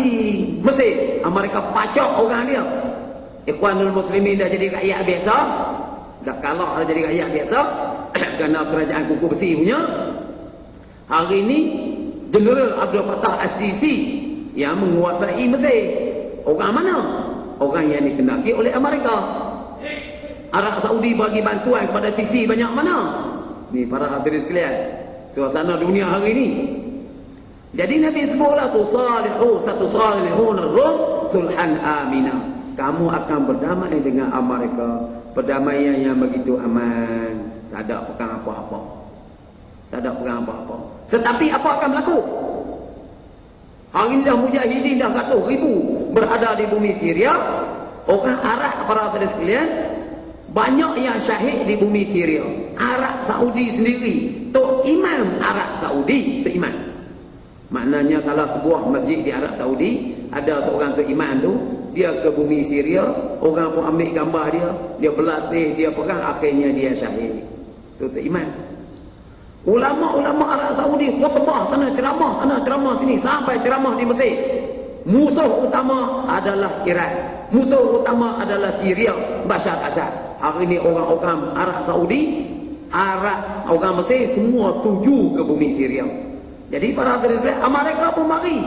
Speaker 1: Mesir, Amerika pacak orang dia. Ikhwanul Muslimin dah jadi rakyat biasa. Dah kalah dah jadi rakyat biasa kerana kerajaan kuku besi punya. Hari ini Jeneral Abdul Fattah As-Sisi yang menguasai Mesir. Orang mana? Orang yang dikendaki oleh Amerika. Arab Saudi bagi bantuan kepada Sisi banyak mana? Ni para hadirin sekalian, suasana dunia hari ini. Jadi Nabi sebutlah tusalihun ar-rum sulhan amina. Kamu akan berdamai dengan Amerika, perdamaian yang begitu aman. Tak ada perang apa-apa. Tak ada perang apa-apa. Tetapi apa akan berlaku? Hari ini dah mujahidin dah ratus ribu berada di bumi Syria. Orang Arab para hadirin sekalian, banyak yang syahid di bumi Syria. Arab Saudi sendiri, Tok Imam Arab Saudi, Tok Imam. Maknanya salah sebuah masjid di Arab Saudi, ada seorang Tok Imam tu, dia ke bumi Syria, orang pun ambil gambar dia berlatih, dia perang, akhirnya dia syahid. Itu Tok Imam. Ulama-ulama Arab Saudi khutbah sana, ceramah sini, sampai ceramah di Mesir. Musuh utama adalah Iran, musuh utama adalah Syria, Bashar Assad. Hari ini orang-orang Arab Saudi, orang Mesir semua tuju ke bumi Syria. Jadi para hadirin sekalian, Amerika pun mari.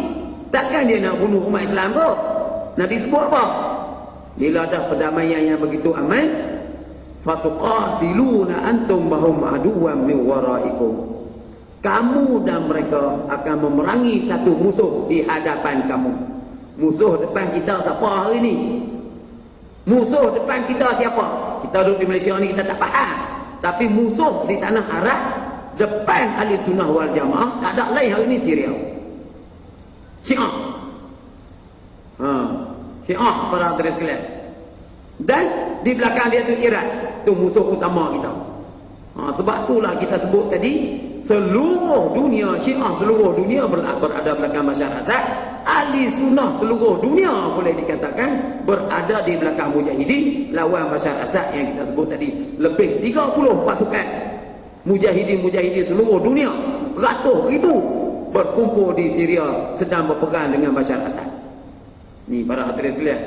Speaker 1: Takkan dia nak bunuh umat Islam kot? Nabi sebut apa? Bila ada perdamaian yang begitu aman, fatuqatiluna antum bahum aduwan min waraikum. Kamu dan mereka akan memerangi satu musuh di hadapan kamu. Musuh depan kita siapa hari ni? Musuh depan kita siapa? Kita duduk di Malaysia ni kita tak faham. Tapi musuh di tanah Arab depan ahli sunnah wal jamaah tak ada lain hari ni Syria. Syiah. Syiah para hadirin sekalian. Dan di belakang dia tu Iran. Tu musuh utama kita. Sebab itulah kita sebut tadi, seluruh dunia Syiah, seluruh dunia berada belakang Bashar Assad. Ahli sunnah seluruh dunia boleh dikatakan berada di belakang mujahidin lawan Bashar Assad yang kita sebut tadi. Lebih 30 pasukan mujahidin seluruh dunia, ratus ribu berkumpul di Syria sedang berperang dengan Bashar Assad. Ni para hadirin sekalian,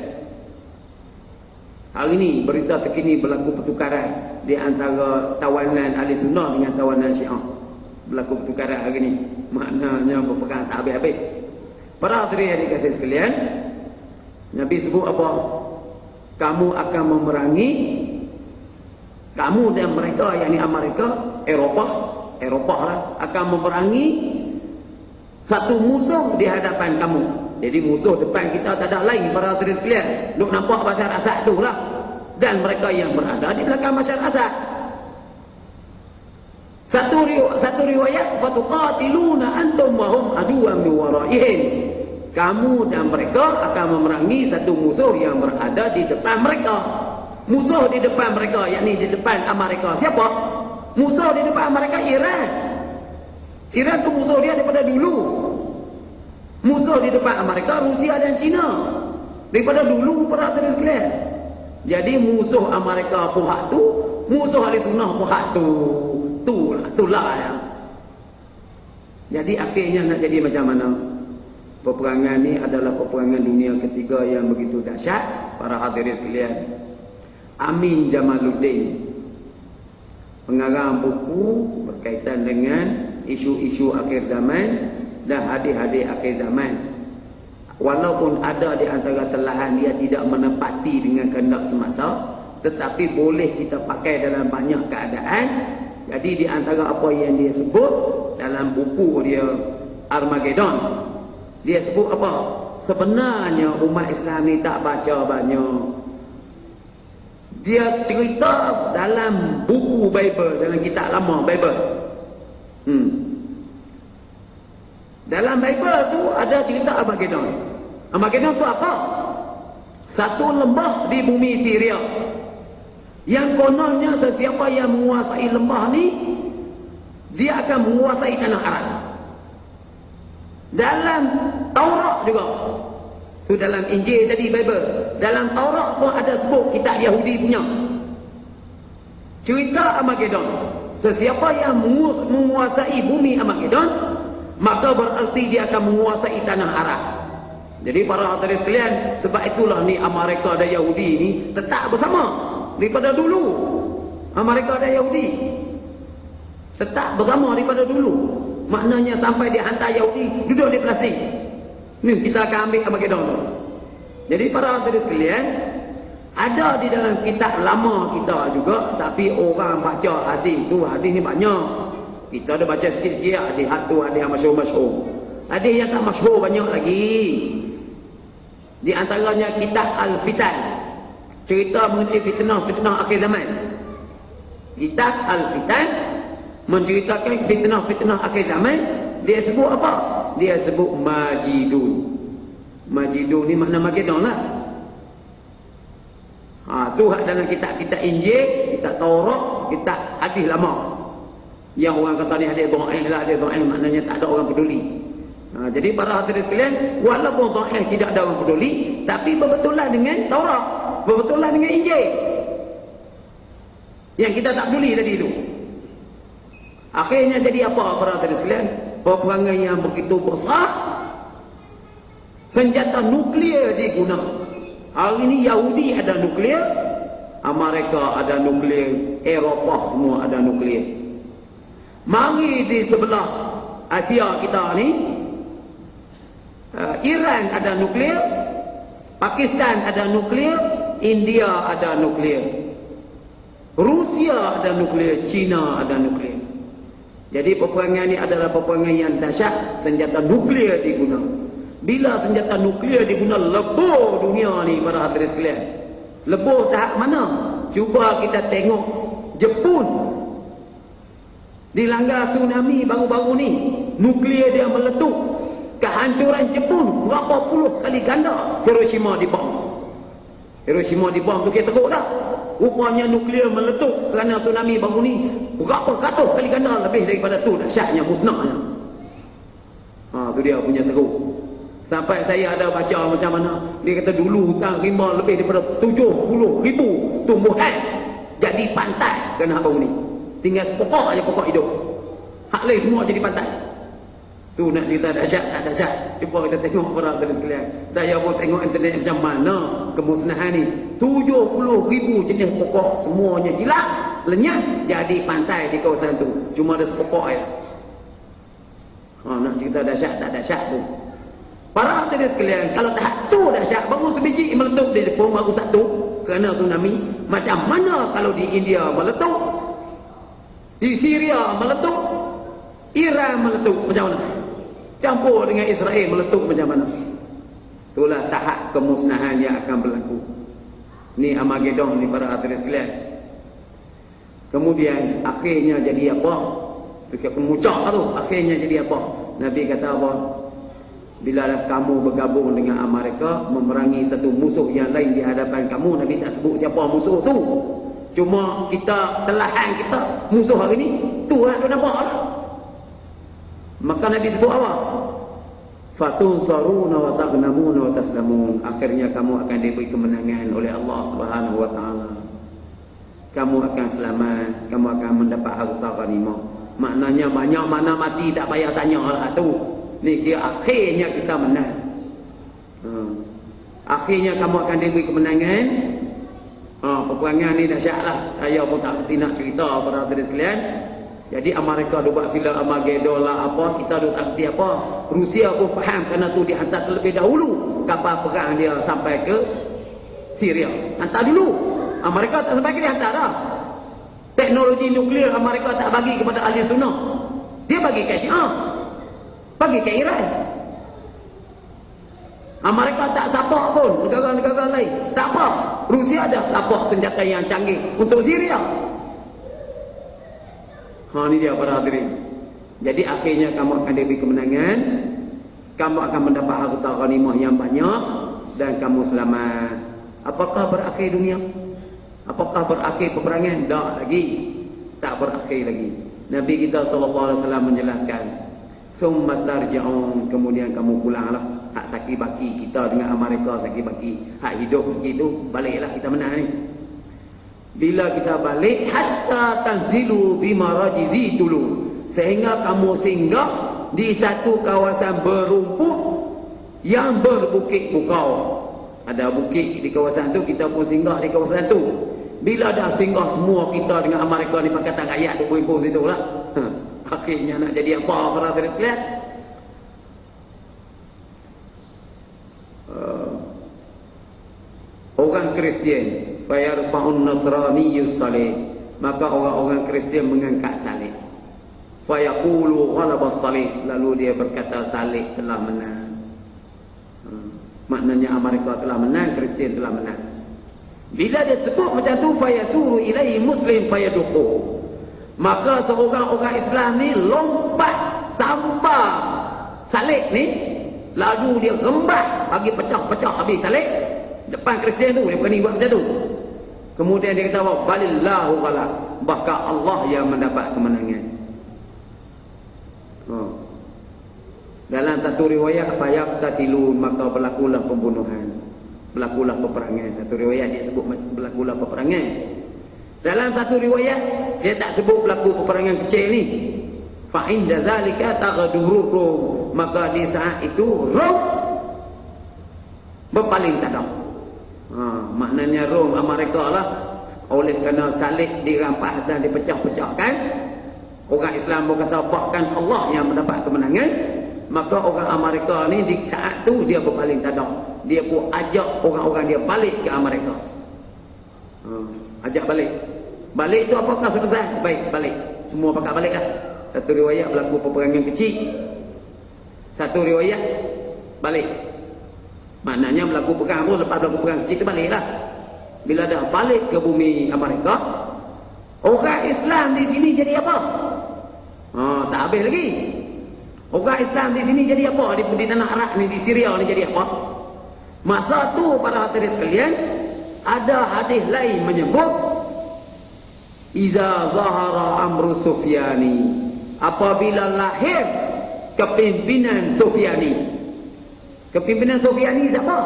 Speaker 1: hari ni berita terkini berlaku pertukaran di antara tawanan ahli sunnah dengan tawanan Syiah. Berlaku pertukaran hari ni, maknanya berperang tak habis-habis. Para hadirin yang dikasihi sekalian, Nabi sebut apa? Kamu akan memerangi, kamu dan mereka, yakni Amerika, Eropah lah, akan memerangi satu musuh di hadapan kamu. Jadi musuh depan kita tak ada lain para hadirin sekalian. Duk nampak Bashar Assad tu lah, dan mereka yang berada di belakang Bashar Assad. Satu riwayat, fatuqatiluna antum wa hum aduwan min waraihim. Kamu dan mereka akan memerangi satu musuh yang berada di depan mereka. Musuh di depan mereka, yakni di depan Amerika. Siapa? Musuh di depan mereka Iran. Iran tu musuh dia daripada dulu. Musuh di depan Amerika Rusia dan China daripada dulu para hadirin sekalian. Jadi musuh Amerika pun hak tu, musuh ahli sunnah pun hak tu. Itulah ya. Jadi akhirnya nak jadi macam mana? Peperangan ni adalah peperangan dunia ketiga yang begitu dahsyat para hadirin sekalian. Amin Jamaluddin, pengarang buku berkaitan dengan isu-isu akhir zaman dan hadis-hadis akhir zaman, walaupun ada di antara telahan dia tidak menepati dengan kehendak semasa, tetapi boleh kita pakai dalam banyak keadaan. Jadi di antara apa yang dia sebut dalam buku dia Armageddon, dia sebut apa? Sebenarnya umat Islam ni tak baca banyak. Dia cerita dalam buku Bible, dalam kitab lama Bible. Dalam Bible tu ada cerita Armageddon. Armageddon tu apa? Satu lembah di bumi Syria, yang kononnya sesiapa yang menguasai lembah ni, dia akan menguasai tanah Arab. Dalam Taurat juga, tu dalam Injil tadi Bible, dalam Taurat pun ada sebut, kitab Yahudi punya cerita Armageddon. Sesiapa yang menguasai bumi Armageddon, maka berarti dia akan menguasai tanah Arab. Jadi para hadirin sekalian, sebab itulah ni Amerika dan Yahudi ni tetap bersama daripada dulu. Amerika dan Yahudi tetap bersama daripada dulu. Maknanya sampai dia hantar Yahudi duduk di plastik. Ni kita akan ambil Armageddon tu. Jadi para hadirin sekalian, ada di dalam kitab lama kita juga, tapi orang baca hadis tu, hadis ni banyak. Kita ada baca sikit-sikit hadis tu, hadis yang masyhur-masyhur. Hadis yang tak masyhur banyak lagi. Di antaranya kitab Al-Fitan, cerita mengenai fitnah-fitnah akhir zaman. Kitab Al-Fitan menceritakan fitnah-fitnah akhir zaman. Dia sebut apa? Dia sebut Majidun. Majidun ni makna Magedon lah. Tu dalam kitab-kitab Injil, kitab Taurat, kitab hadis lama. Yang orang kata ni hadis dhaif lah, hadis dhaif maknanya tak ada orang peduli. Jadi para hadirin sekalian, walaupun dhaif tidak ada orang peduli, tapi berbetulan dengan Taurat, berbetulan dengan Injil yang kita tak peduli tadi itu. Akhirnya jadi apa para hadirin sekalian? Peperangan yang begitu besar, senjata nuklear digunakan. Hari ini Yahudi ada nuklear, Amerika ada nuklear, Eropah semua ada nuklear. Mari di sebelah Asia kita ni, Iran ada nuklear, Pakistan ada nuklear, India ada nuklear, Rusia ada nuklear, China ada nuklear. Jadi peperangan ni adalah peperangan yang dahsyat. Senjata nuklear diguna. Bila senjata nuklear diguna, lebur dunia ni para hadirin sekalian. Lebur tahap mana? Cuba kita tengok Jepun dilanggar tsunami baru-baru ni, nuklear dia meletup. Kehancuran Jepun berapa puluh kali ganda Hiroshima dibom. Hiroshima dibom tu kita teruk dah. Rupanya nuklear meletup kerana tsunami baru ni berapa ratus kali ganda lebih daripada tu, dahsyatnya, musnahnya. Tu dia punya teruk. Sampai saya ada baca macam mana dia kata dulu hutang rimba lebih daripada 70,000 tumbuhan jadi pantai kerana baru ni. Tinggal sepokok aja pokok hidup. Hak lain semua jadi pantai. Tu nak cerita dahsyat tak dahsyat. Cuba kita tengok para hadirin sekalian. Saya pun tengok internet macam mana kemusnahan ni. 70,000 jenis pokok semuanya hilang, lenyap jadi pantai di kawasan tu. Cuma ada sepokok aja. Nak cerita dahsyat tak dahsyat tu. Para hadirin sekalian, kalau tahap tu dahsyat, baru sebiji meletup di Jepun, baru satu kerana tsunami. Macam mana kalau di India meletup, di Syria meletup, Iran meletup, macam mana? Campur dengan Israel meletup macam mana? Itulah tahap kemusnahan yang akan berlaku. Ni Armageddon ni para hadirin sekalian. Kemudian akhirnya jadi apa? Tu kemuncak tu, akhirnya jadi apa? Nabi kata apa? Bilalah kamu bergabung dengan Amerika memerangi satu musuh yang lain di hadapan kamu. Nabi tak sebut siapa musuh tu. Cuma kita telahan kita musuh hari ni tu lah tu nampak lah. Maka Nabi sebut apa? Fatunsaruna wa taghnamuna wa taslamun. Akhirnya kamu akan diberi kemenangan oleh Allah Subhanahu wa taala. Kamu akan selamat, kamu akan mendapat harta ghanimah. Maknanya banyak mana mati tak payah tanya lah tu. Ni kira akhirnya kita menang. Akhirnya kamu akan diberi kemenangan. Peperangan ni dahsyat lah. Saya pun tak kerti nak cerita pada hadirin sekalian. Jadi Amerika dia buat filem Armageddon lah apa, kita dah tak kerti apa. Rusia pun faham kerana tu dihantar terlebih dahulu kapal perang dia sampai ke Syria. Hantar dulu. Amerika tak sampai ke dia hantar dah. Teknologi nuklear Amerika tak bagi kepada ahli sunnah. Dia bagi ke Syiah, bagi ke Iran. Amerika tak support pun negara-negara lain. Tak apa. Rusia dah support senjata yang canggih untuk Syria. Ni dia para hadirin. Jadi akhirnya kamu akan diberi kemenangan, kamu akan mendapat harta ghanimah yang banyak dan kamu selamat. Apakah berakhir dunia? Apakah berakhir peperangan? Tak lagi. Tak berakhir lagi. Nabi kita SAW menjelaskan, summa tarji'un, kemudian kamu pulanglah. Hak sakit baki kita dengan Amerika sakit baki, hak hidup begitu, baliklah kita menang ni. Bila kita balik, hatta tanzilu bimarajizi tulu, sehingga kamu singgah di satu kawasan berumput yang berbukit bukau. Ada bukit di kawasan tu, kita pun singgah di kawasan tu. Bila dah singgah semua kita dengan Amerika ni Pakatan Rakyat tu berhimpun situ lah. Akhirnya nak jadi apa para hadirin sekalian? Orang Kristian fayarfa'un nasraniyus salib, maka orang-orang Kristian mengangkat salib. Fayaqulu ghalabas salib, lalu dia berkata salib telah menang. Maknanya Amerika telah menang, Kristian telah menang. Bila dia sebut macam tu, fayasuru ilaihi muslim fayaduquhu, maka seorang orang Islam ni lompat sambar salib ni, lalu dia rembah bagi pecah-pecah habis salib depan Kristian tu. Dia berani buat macam tu. Kemudian dia kata apa? Balillahu ghalab, bahkan Allah yang mendapat kemenangan. Dalam satu riwayat fayaqtatilun, maka berlakulah pembunuhan, berlakulah peperangan. Satu riwayat dia sebut berlakulah peperangan. Dalam satu riwayat dia tak sebut berlaku peperangan kecil ni. Fa inda zalika taghdurur Rum, maka di saat itu Rom berpaling tadah. Maknanya Rom, Amerika lah, oleh kerana salib dirampas dan dipecah-pecahkan, Orang Islam berkata bahkan Allah yang mendapat kemenangan, maka orang Amerika ni di saat tu dia berpaling tada. Dia pun ajak orang-orang dia balik ke Amerika. Ajak balik. Balik tu apakah selesai? Baik, balik. Semua pakat balik lah. Satu riwayat berlaku peperangan kecil. Satu riwayat balik. Maknanya berlaku perang pun, lepas berlaku perang kecil tu balik lah. Bila dah balik ke bumi Amerika, orang Islam di sini jadi apa? Tak habis lagi. Orang Islam di sini jadi apa? Di tanah Arab ni, di Syria ni jadi apa? Masa tu para hadirin sekalian, ada hadis lain menyebut iza zahara amru Sufyani, apabila lahir kepimpinan Sufyani. Kepimpinan Sufyani siapa?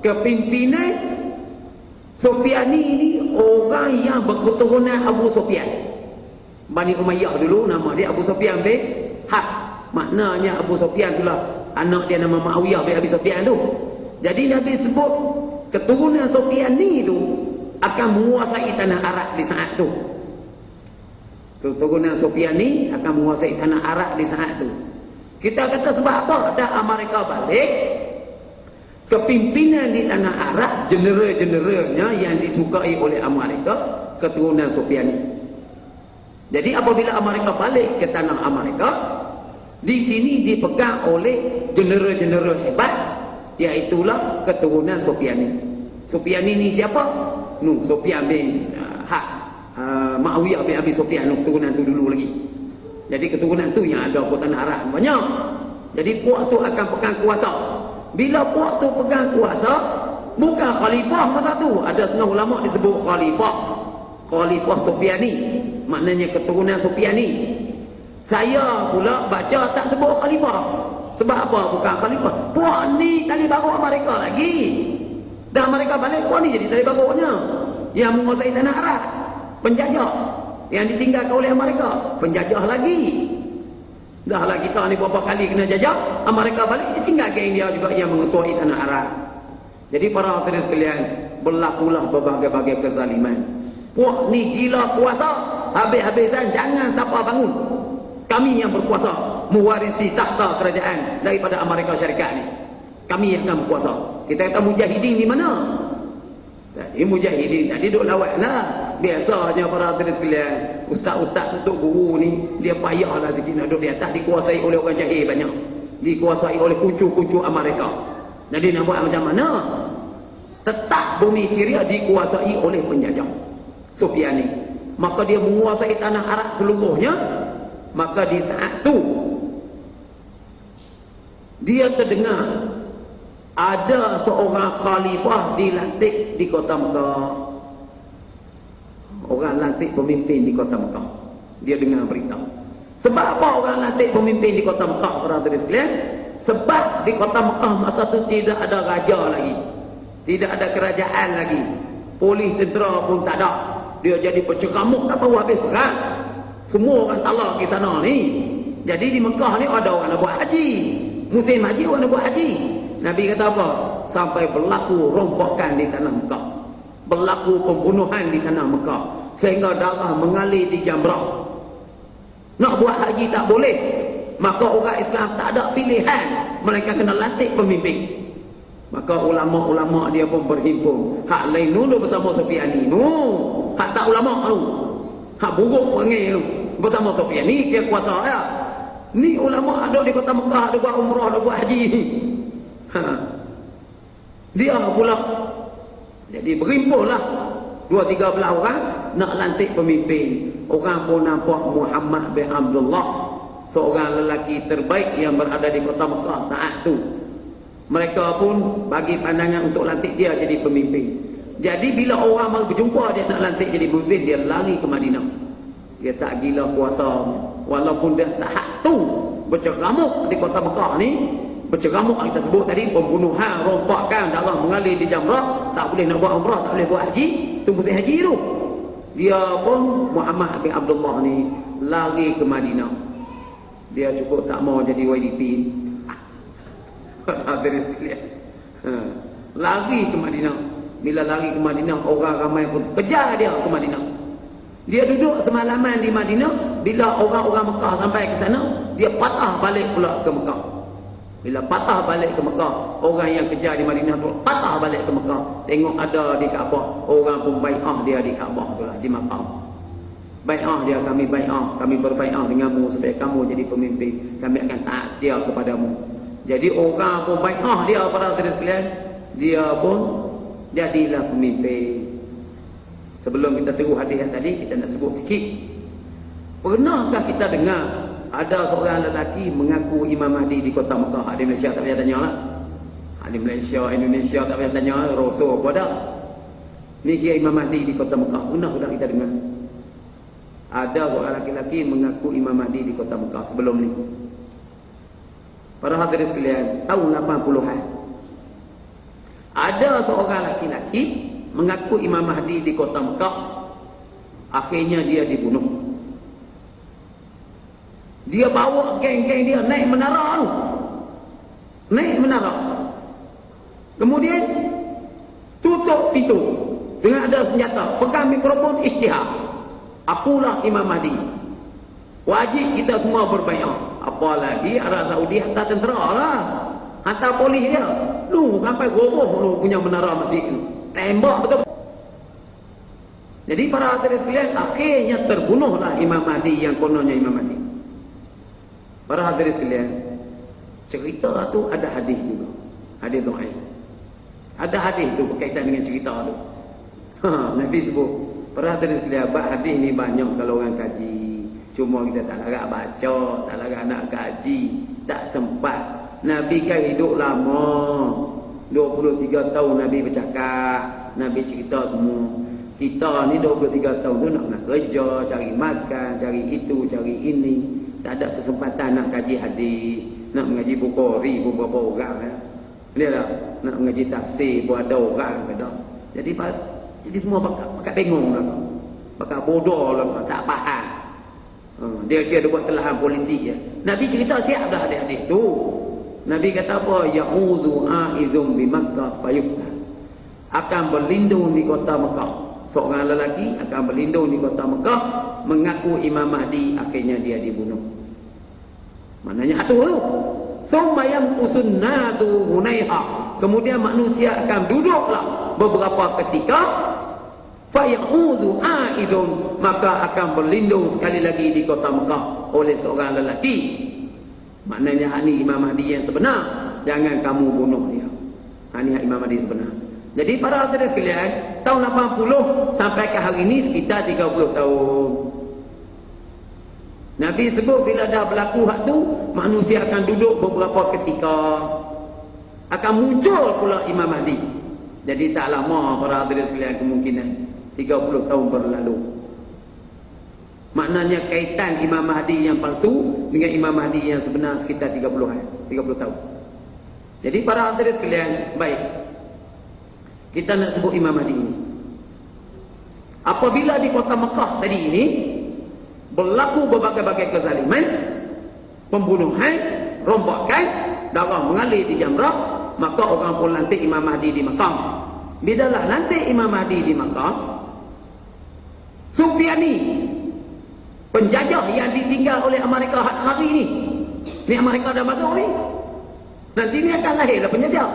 Speaker 1: Kepimpinan Sufyani ini orang yang berketurunan Abu Sufyan. Bani Umayyah dulu nama dia Abu Sufyan bin Harb. Maknanya Abu Sufyan itulah anak dia nama Muawiyah bin Abi Sufyan tu. Jadi Nabi sebut keturunan Sufyani itu akan menguasai tanah Arab di saat tu. Keturunan Sufyani akan menguasai tanah Arab di saat tu. Kita kata sebab apa? Dah Amerika balik, kepimpinan di tanah Arab, jeneral-jeneralnya yang disukai oleh Amerika, keturunan Sufyani. Jadi apabila Amerika balik ke tanah Amerika, di sini dipegang oleh jeneral-jeneral hebat, iaitulah keturunan Sufyani. Sufyani ni siapa? Sufyan bin Muawiyah bin Abi Sufyan, keturunan tu dulu lagi. Jadi keturunan tu yang ada pada tanah Arab banyak. Jadi puak tu akan pegang kuasa. Bila puak tu pegang kuasa, bukan khalifah masa tu. Ada setengah ulama disebut Khalifah Sufyani, maknanya keturunan Sufyani. Saya pula baca tak sebut khalifah. Sebab apa bukan khalifah? Puak ni tali baru Amerika lagi. Dah mereka balik, puak ni jadi tali barunya yang menguasai tanah Arab. Penjajah yang ditinggalkan oleh Amerika, penjajah lagi. Dah lah kita ni berapa kali kena jajah, Amerika balik ditinggalkan India juga yang mengetuai tanah Arab. Jadi para hadirin sekalian, berlakulah berbagai-bagai kezaliman. Puak ni gila kuasa, habis-habisan jangan siapa bangun. Kami yang berkuasa, mewarisi takhta kerajaan daripada Amerika Syarikat ni. Kami yang akan berkuasa. Kita kata mujahidin di mana? Tadi mujahidin tadi duk lawat lah. Biasanya para hadirin sekalian, ustaz-ustaz tutup guru ni, dia payahlah sikit nak duduk di atas, dikuasai oleh orang jahil banyak. Dikuasai oleh kuncu-kuncu Amerika. Jadi nak buat macam mana? Tetap bumi Syria dikuasai oleh penjajah Sufyani. Maka dia menguasai tanah Arab seluruhnya. Maka di saat tu dia terdengar ada seorang khalifah dilantik di kota Mekah. Orang lantik pemimpin di kota Mekah. Dia dengar berita. Sebab apa orang lantik pemimpin di kota Mekah, para hadirin sekalian? Sebab di kota Mekah masa tu tidak ada raja lagi, tidak ada kerajaan lagi, polis tentera pun tak ada. Dia jadi penceramuk tak tahu habis perang. Semua orang talak di sana ni. Jadi di Mekah ni ada orang nak buat haji. Musim haji orang nak buat haji. Nabi kata apa? Sampai berlaku rompakan di tanah Mekah, berlaku pembunuhan di tanah Mekah, sehingga darah mengalir di Jamrah. Nak buat haji tak boleh. Maka orang Islam tak ada pilihan, mereka kena lantik pemimpin. Maka ulama-ulama dia pun berhimpun. Hak lain dulu bersama Sufyani. Hak tak ulama tu. Hak buruk perangai tu bersama Sufyani, dia kuasa ya. Ni ulama ada di kota Mekah, ada buat umrah, ada buat haji. Dia pula jadi berhimpunlah 2-3 belah orang nak lantik pemimpin. Orang pun nampak Muhammad bin Abdullah, seorang lelaki terbaik yang berada di kota Mekah saat tu. Mereka pun bagi pandangan untuk lantik dia jadi pemimpin. Jadi bila orang baru berjumpa dia nak lantik jadi pemimpin, dia lari ke Madinah. Dia tak gila kuasanya, walaupun dia tak hak tu berceramuk di kota Mekah ni. Berceramuk kita sebut tadi, pembunuhan, rompakan, darah mengalir di Jamrah, tak boleh nak buat umrah, tak boleh buat haji. Tu musim haji tu. Dia pun Muhammad bin Abdullah ni lari ke Madinah. Dia cukup tak mau jadi YDP. Hadirin sekalian, lari ke Madinah. Bila lari ke Madinah, orang ramai pun kejar dia ke Madinah. Dia duduk semalaman di Madinah, bila orang-orang Mekah sampai ke sana, dia patah balik pula ke Mekah. Bila patah balik ke Mekah, orang yang kejar di Madinah tu patah balik ke Mekah, tengok ada di Kaabah, orang pun bai'ah dia di Kaabah tu lah, di makam. Bai'ah dia, kami bai'ah, kami berbai'ah denganmu supaya kamu jadi pemimpin, kami akan taat setia kepadamu. Jadi orang pun bai'ah dia, para saudara sekalian, dia pun jadilah pemimpin. Sebelum kita terus hadis yang tadi, kita nak sebut sikit. Pernahkah kita dengar ada seorang lelaki mengaku Imam Mahdi di kota Mekah? Ahli Malaysia tak payah tanya lah. Ahli Malaysia, Indonesia tak payah tanya, Rasul apa dah. Ni kira Imam Mahdi di kota Mekah. Pernah kita dengar? Ada seorang lelaki mengaku Imam Mahdi di kota Mekah sebelum ni. Para hadirin sekalian, tahun 80-an. Ada seorang lelaki mengaku Imam Mahdi di kota Mekah. Akhirnya dia dibunuh. Dia bawa geng-geng dia naik menara tu. Naik menara. Kemudian tutup pintu dengan ada senjata, pegang mikrofon isytihar. Akulah Imam Mahdi. Wajib kita semua berbai'ah. Apalagi Arab Saudi hantar tentera lah. Hantar polis dia. Lu sampai roboh lu punya menara masjid tu. Tembak betul. Jadi para hadirin sekalian, akhirnya terbunuhlah Imam Mahdi yang kononnya Imam Mahdi. Para hadirin sekalian, cerita tu ada hadis juga. Hadis dhaif. Ada hadis tu berkaitan dengan cerita tu. Nabi sebut, para hadirin sekalian, hadis ni banyak kalau orang kaji. Cuma kita tak larat baca, tak larat nak kaji, tak sempat. Nabi kan hidup lama. 23 tahun Nabi bercakap, Nabi cerita semua. Kita ni 23 tahun tu nak kerja, cari makan, cari itu, cari ini. Tak ada kesempatan nak kaji hadis, nak mengaji Bukhari pun berapa orang ya. Dia dah nak mengaji tafsir pun ada orang kena. Jadi semua pakat bingung lah kau. Pakat bodoh lah, tak faham. Dia kira buat telahan politik ya. Nabi cerita siap dah hadis-hadis tu. Nabi kata apa? Ya'udzu a'izum bi Makkah fayuqtal. Akan berlindung di kota Mekah. Seorang lelaki akan berlindung di kota Mekah, mengaku Imam Mahdi, akhirnya dia dibunuh. Maknanya tu. Summa yamkusun nasu hunaiha. Kemudian manusia akan duduklah beberapa ketika, faya'udzu a'izum, maka akan berlindung sekali lagi di kota Mekah oleh seorang lelaki. Maknanya ini Imam Mahdi yang sebenar, jangan kamu bunuh dia. Ini Imam Mahdi sebenar. Jadi para hadirin sekalian, tahun 80 sampai ke hari ini sekitar 30 tahun. Nabi sebut bila dah berlaku hak tu, manusia akan duduk beberapa ketika, akan muncul pula Imam Mahdi. Jadi tak lama para hadirin sekalian, kemungkinan 30 tahun berlalu. Maknanya kaitan Imam Mahdi yang palsu dengan Imam Mahdi yang sebenar sekitar 30 tahun. Jadi para hadirin sekalian, baik, kita nak sebut Imam Mahdi ini. Apabila di kota Mekah tadi ini berlaku berbagai-bagai kezaliman, pembunuhan, rombakan, darah mengalir di Jamrah, maka orang pun lantik Imam Mahdi di makam. Bidalah lantik Imam Mahdi di makam, Sufiani, penjajah yang ditinggal oleh Amerika hari ini, ni Amerika dah masuk ni, nanti ni akan lahirlah penjajah,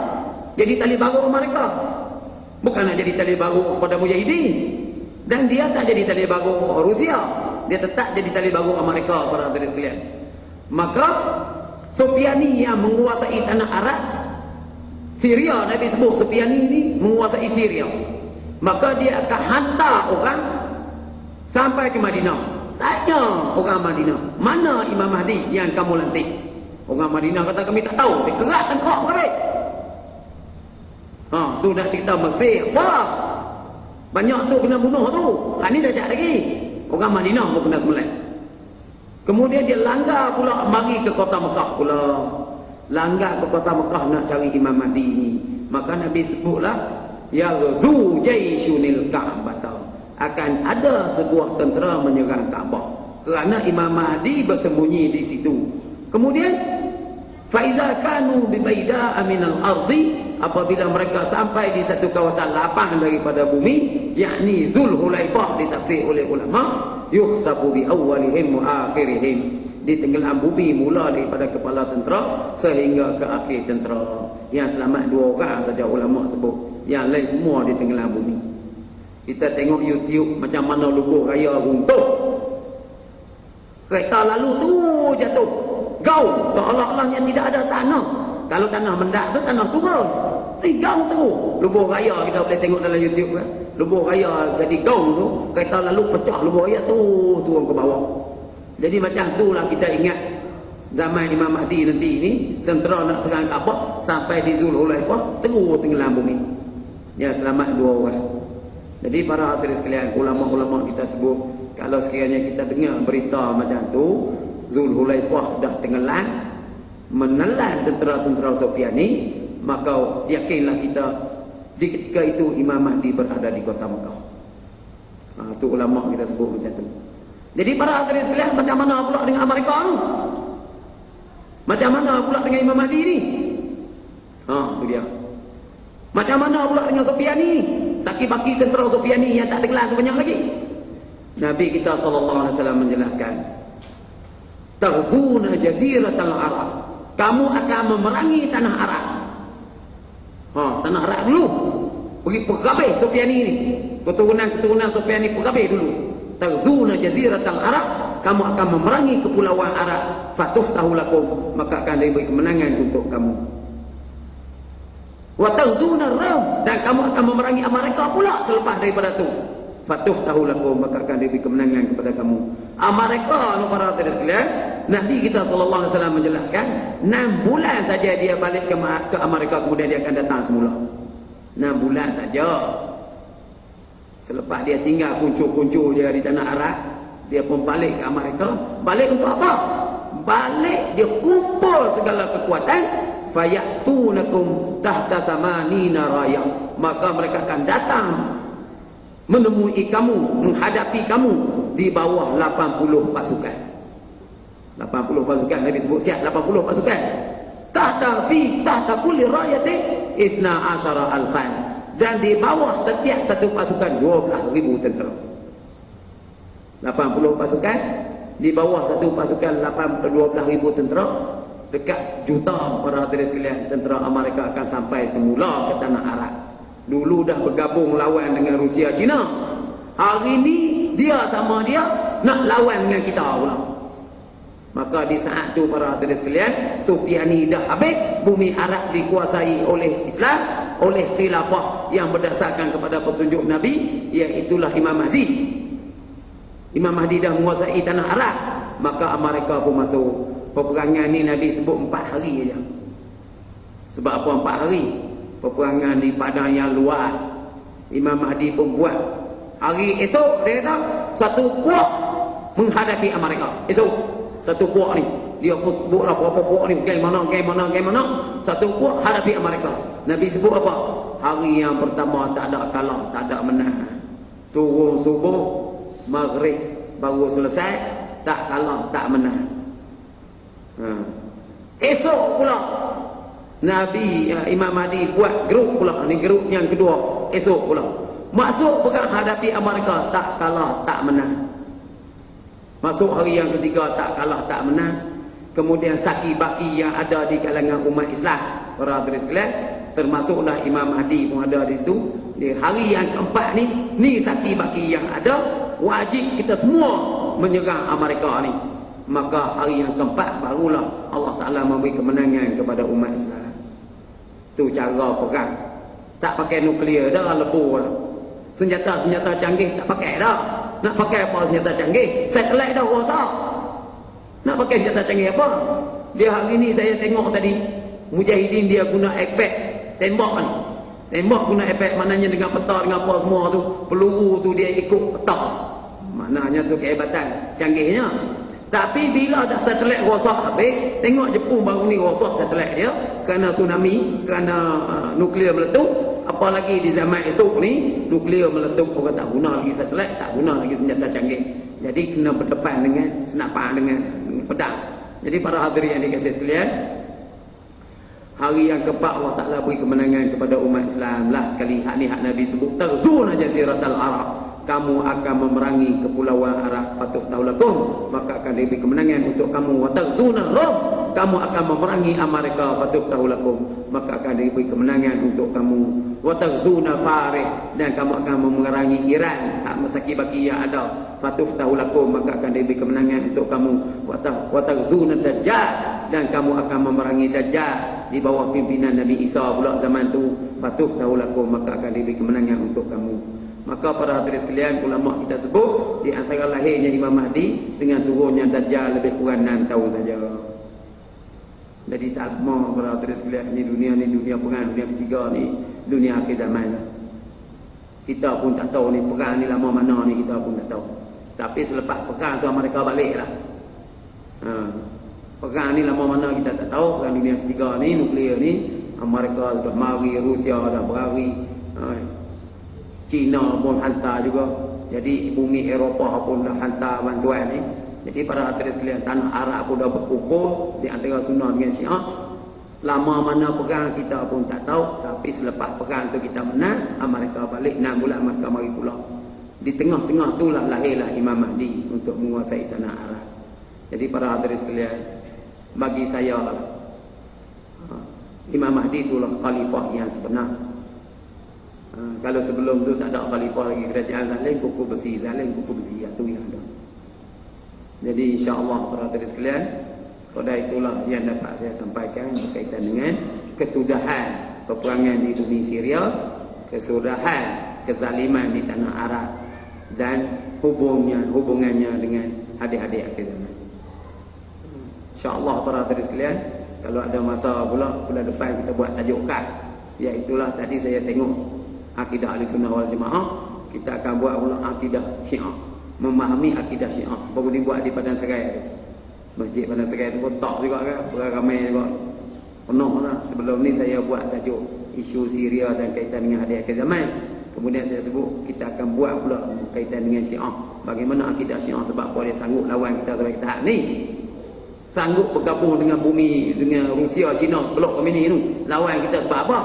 Speaker 1: jadi tali baru Amerika. Bukan nak jadi tali baru pada Mujahidin. Dan dia tak jadi tali baru Rusia, dia tetap jadi tali baru Amerika, para hadirin sekalian. Maka Sufiani yang menguasai tanah Arab, Syria, Nabi sebut Sufiani ini menguasai Syria. Maka dia akan hantar orang sampai ke Madinah. Tanya orang Madinah, mana Imam Mahdi yang kamu lantik? Orang Madinah kata kami tak tahu. Dia kerak tengkok berhabis. Tu nak cerita Mesir. Wah, banyak tu kena bunuh tu. Ini dah siap lagi. Orang Madinah pun kena sembelih. Kemudian dia langgar pula mari ke kota Mekah pula. Langgar ke kota Mekah nak cari Imam Mahdi ini. Maka Nabi sebutlah, yaghzu jaisyunil Ka'bah. Akan ada sebuah tentera menyerang Kaabah. Kerana Imam Mahdi bersembunyi di situ. Kemudian faiza kanu bi baida'a minal ardi, apabila mereka sampai di satu kawasan lapang daripada bumi, yakni Zulhulaifah ditafsir oleh ulama, yukhsafu bi awwalihim wa akhirihim, ditenggelam bumi mula daripada kepala tentera sehingga ke akhir tentera. Yang selamat 2 orang saja ulama sebut, yang lain semua ditenggelam bumi. Kita tengok YouTube macam mana Lubuh Raya runtuh, kereta lalu tu jatuh gaul, seolah-olahnya tidak ada tanah. Kalau tanah mendak tu tanah turun, ni gaul terus. Lubuh Raya kita boleh tengok dalam YouTube kan, Lubuh Raya jadi gaul tu, kereta lalu pecah, Lubuh Raya tu turun ke bawah. Jadi macam itulah kita ingat zaman Imam Mahdi nanti ni, tentera nak serang Kaabah sampai di Zulhulaifah terus tenggelam bumi. Ya, selamat 2 orang. Jadi para hadirin sekalian, ulama-ulama kita sebut, kalau sekiranya kita dengar berita macam tu, Zulhulaifah dah tenggelam, menelan tentera-tentera Sufyan ni, maka yakinlah kita di ketika itu Imam Mahdi berada di kota Mekah. Itu ulama kita sebut macam tu. Jadi para hadirin sekalian, macam mana pula dengan Amerika ni? Macam mana pula dengan Imam Mahdi ni? Itu dia. Macam mana pula dengan Sufyani ni? Saki-baki tentera Sufyani yang tak tenggelam tu banyak lagi. Nabi kita sallallahu alaihi wasallam menjelaskan, taghzuna jaziratal Arab, kamu akan memerangi tanah Arab. Tanah Arab dulu pergi pergabeh Sufyani ni, keturunan Sufyani pergabeh dulu. Taghzuna jaziratal Arab, kamu akan memerangi kepulauan Arab. Fatuftahu lakum, maka akan diberi kemenangan untuk kamu. Wa taghzuna Rom, dan kamu akan memerangi Amerika pula selepas daripada tu. Fatuftahu lakum, maka akan diberi kemenangan kepada kamu. Amerika, para hadirin sekalian, Nabi kita sallallahu alaihi wasallam menjelaskan 6 bulan saja dia balik ke Amerika, kemudian dia akan datang semula. 6 bulan saja. Selepas dia tinggal kuncu-kuncu dia di tanah Arab, dia pun balik ke Amerika. Balik untuk apa? Balik dia kumpul segala kekuatan. Fayatunakum tahta samanina raya, maka mereka akan datang menemui kamu, menghadapi kamu di bawah 80 pasukan. 80 pasukan, Nabi sebut siap 80 pasukan. Tahta kulli rayatin isna asyara alfan, dan di bawah setiap satu pasukan 12,000 tentera. 80 pasukan, di bawah satu pasukan 12,000 tentera. Dekat 1 juta para hadirin sekalian, tentera Amerika akan sampai semula ke tanah Arab. Dulu dah bergabung lawan dengan Rusia, China. Hari ni dia sama dia nak lawan dengan kita pula. Maka di saat tu para hadirin sekalian, Sufyani dah habis, bumi Arab dikuasai oleh Islam, oleh khilafah yang berdasarkan kepada petunjuk Nabi, iaitulah Imam Mahdi. Imam Mahdi dah menguasai tanah Arab, maka Amerika pun masuk. Peperangan ni Nabi sebut 4 hari saja. Sebab apa 4 hari? Peperangan di padang yang luas. Imam Mahdi pun buat hari esok, dia kata satu puak menghadapi Amerika. Esok satu puak ni, dia pun sebutlah berapa puak ni, bagaimana. Satu puak hadapi Amerika. Nabi sebut apa? Hari yang pertama tak ada kalah, tak ada menang. Turun subuh, maghrib baru selesai, tak kalah, tak menang. Esok pula Nabi Imam Mahdi buat grup pula, ni grup yang kedua. Esok pula masuk perang hadapi Amerika, tak kalah, tak menang. Masuk hari yang ketiga, tak kalah, tak menang. Kemudian saki baki yang ada di kalangan umat Islam, para hadirin sekalian, termasuklah Imam Mahdi pun ada di situ. Di hari yang keempat ni saki baki yang ada, wajib kita semua menyerang Amerika ni. Maka hari yang keempat barulah Allah Ta'ala memberi kemenangan kepada umat Islam. Itu cara perang. Tak pakai nuklear dah, lebur dah. Senjata-senjata canggih tak pakai dah. Nak pakai apa senjata canggih? Satelit dah rosak. Nak pakai senjata canggih apa? Dia hari ni saya tengok tadi, mujahidin dia guna iPad tembak ni. Tembak guna iPad, maknanya dengan peta, dengan apa semua tu, peluru tu dia ikut peta. Maknanya tu kehebatan canggihnya. Tapi bila dah satelit rosak habis, tengok Jepun baru ni rosak satelit dia kerana tsunami, kerana nuklear meletup. Apalagi di zaman esok ni, nuklear meletup, orang tak guna lagi satelit, tak guna lagi senjata canggih. Jadi kena berdepan dengan senapan, dengan pedang. Jadi para hadirin yang dikasihi sekalian, hari yang keempat Allah Ta'ala beri kemenangan kepada umat Islam. Lah sekali hak ni hak Nabi sebut, taghzuna jaziratal Arab, kamu akan memerangi kepulauan Arab fatuhtahu lakum, maka akan diberi kemenangan untuk kamu. Wa taghzuna Rum, kamu akan memerangi Amerika fatuhtahu lakum, maka akan diberi kemenangan untuk kamu. Wa taghzuna Faris, dan kamu akan memerangi Iran, hak masaki baki yang ada fatuhtahu lakum, maka akan diberi kemenangan untuk kamu. Wa taghzuna Dajjal, dan kamu akan memerangi Dajjal di bawah pimpinan Nabi Isa pula zaman tu, fatuhtahu lakum, maka akan diberi kemenangan untuk kamu. Maka para hadirin sekalian, ulama kita sebut di antara lahirnya Imam Mahdi dengan turunnya Dajjal lebih kurang 6 tahun saja. Jadi tak lama para hadirin sekalian, ni dunia perang dunia ketiga ni, dunia akhir zaman lah. Kita pun tak tahu ni perang ni lama mana ni, kita pun tak tahu. Tapi selepas perang tu mereka balik lah. Perang ni lama mana kita tak tahu. Perang dunia ketiga ni, nuklear ni, Amerika sudah mari, Rusia dah berlari, China pun hantar juga. Jadi bumi Eropah pun dah hantar bantuan ni. Jadi para hadirin sekalian, tanah Arab pun dah berkumpul di antara Sunnah dengan Syiah. Lama mana perang kita pun tak tahu. Tapi selepas perang tu kita menang, Amerika balik, 6 bulan mereka mari pula. Di tengah-tengah tu lah lahirlah Imam Mahdi untuk menguasai tanah Arab. Jadi para hadirin sekalian, bagi saya Imam Mahdi itulah khalifah yang sebenar. Kalau sebelum tu tak ada khalifah lagi, kerajaan zalim, kuku besi, zalim kuku besi, itu yang ada. Jadi insya-Allah para hadirin sekalian, pada itulah yang dapat saya sampaikan berkaitan dengan kesudahan peperangan di bumi Syria, kesudahan kezaliman di tanah Arab, dan hubungannya dengan hadis-hadis akhir zaman. InsyaAllah para hadirin sekalian, kalau ada masa pula bulan depan kita buat tajuk khas, iaitulah tadi saya tengok akidah Ahlussunnah wal Jamaah, kita akan buat pula akidah Syiah, memahami akidah Syiah. Baru dibuat di Padang Serai, Masjid Padang Serai tu pun tak juga kan, ramai juga, penuh lah. Sebelum ni saya buat tajuk isu Syria dan kaitan dengan hadis akhir zaman. Kemudian saya sebut kita akan buat pula kaitan dengan Syiah, bagaimana akidah Syiah, sebab apa dia sanggup lawan kita sampai ke tahap ni, sanggup bergabung dengan bumi, dengan Rusia, China, blok komuni tu, lawan kita sebab apa?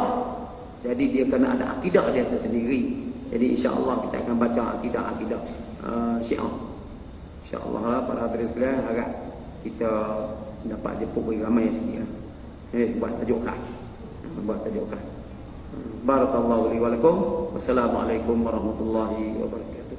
Speaker 1: Jadi dia kena ada akidah dia tersendiri. Jadi insya-Allah kita akan baca akidah-akidah Syiah. Insya-Allah lah para hadirin sekalian, harap kita dapat jemput ramai sikit. Buat tajuk khas. Buat tajuk khas. Barakallahu li wa lakum. Wassalamualaikum warahmatullahi wabarakatuh.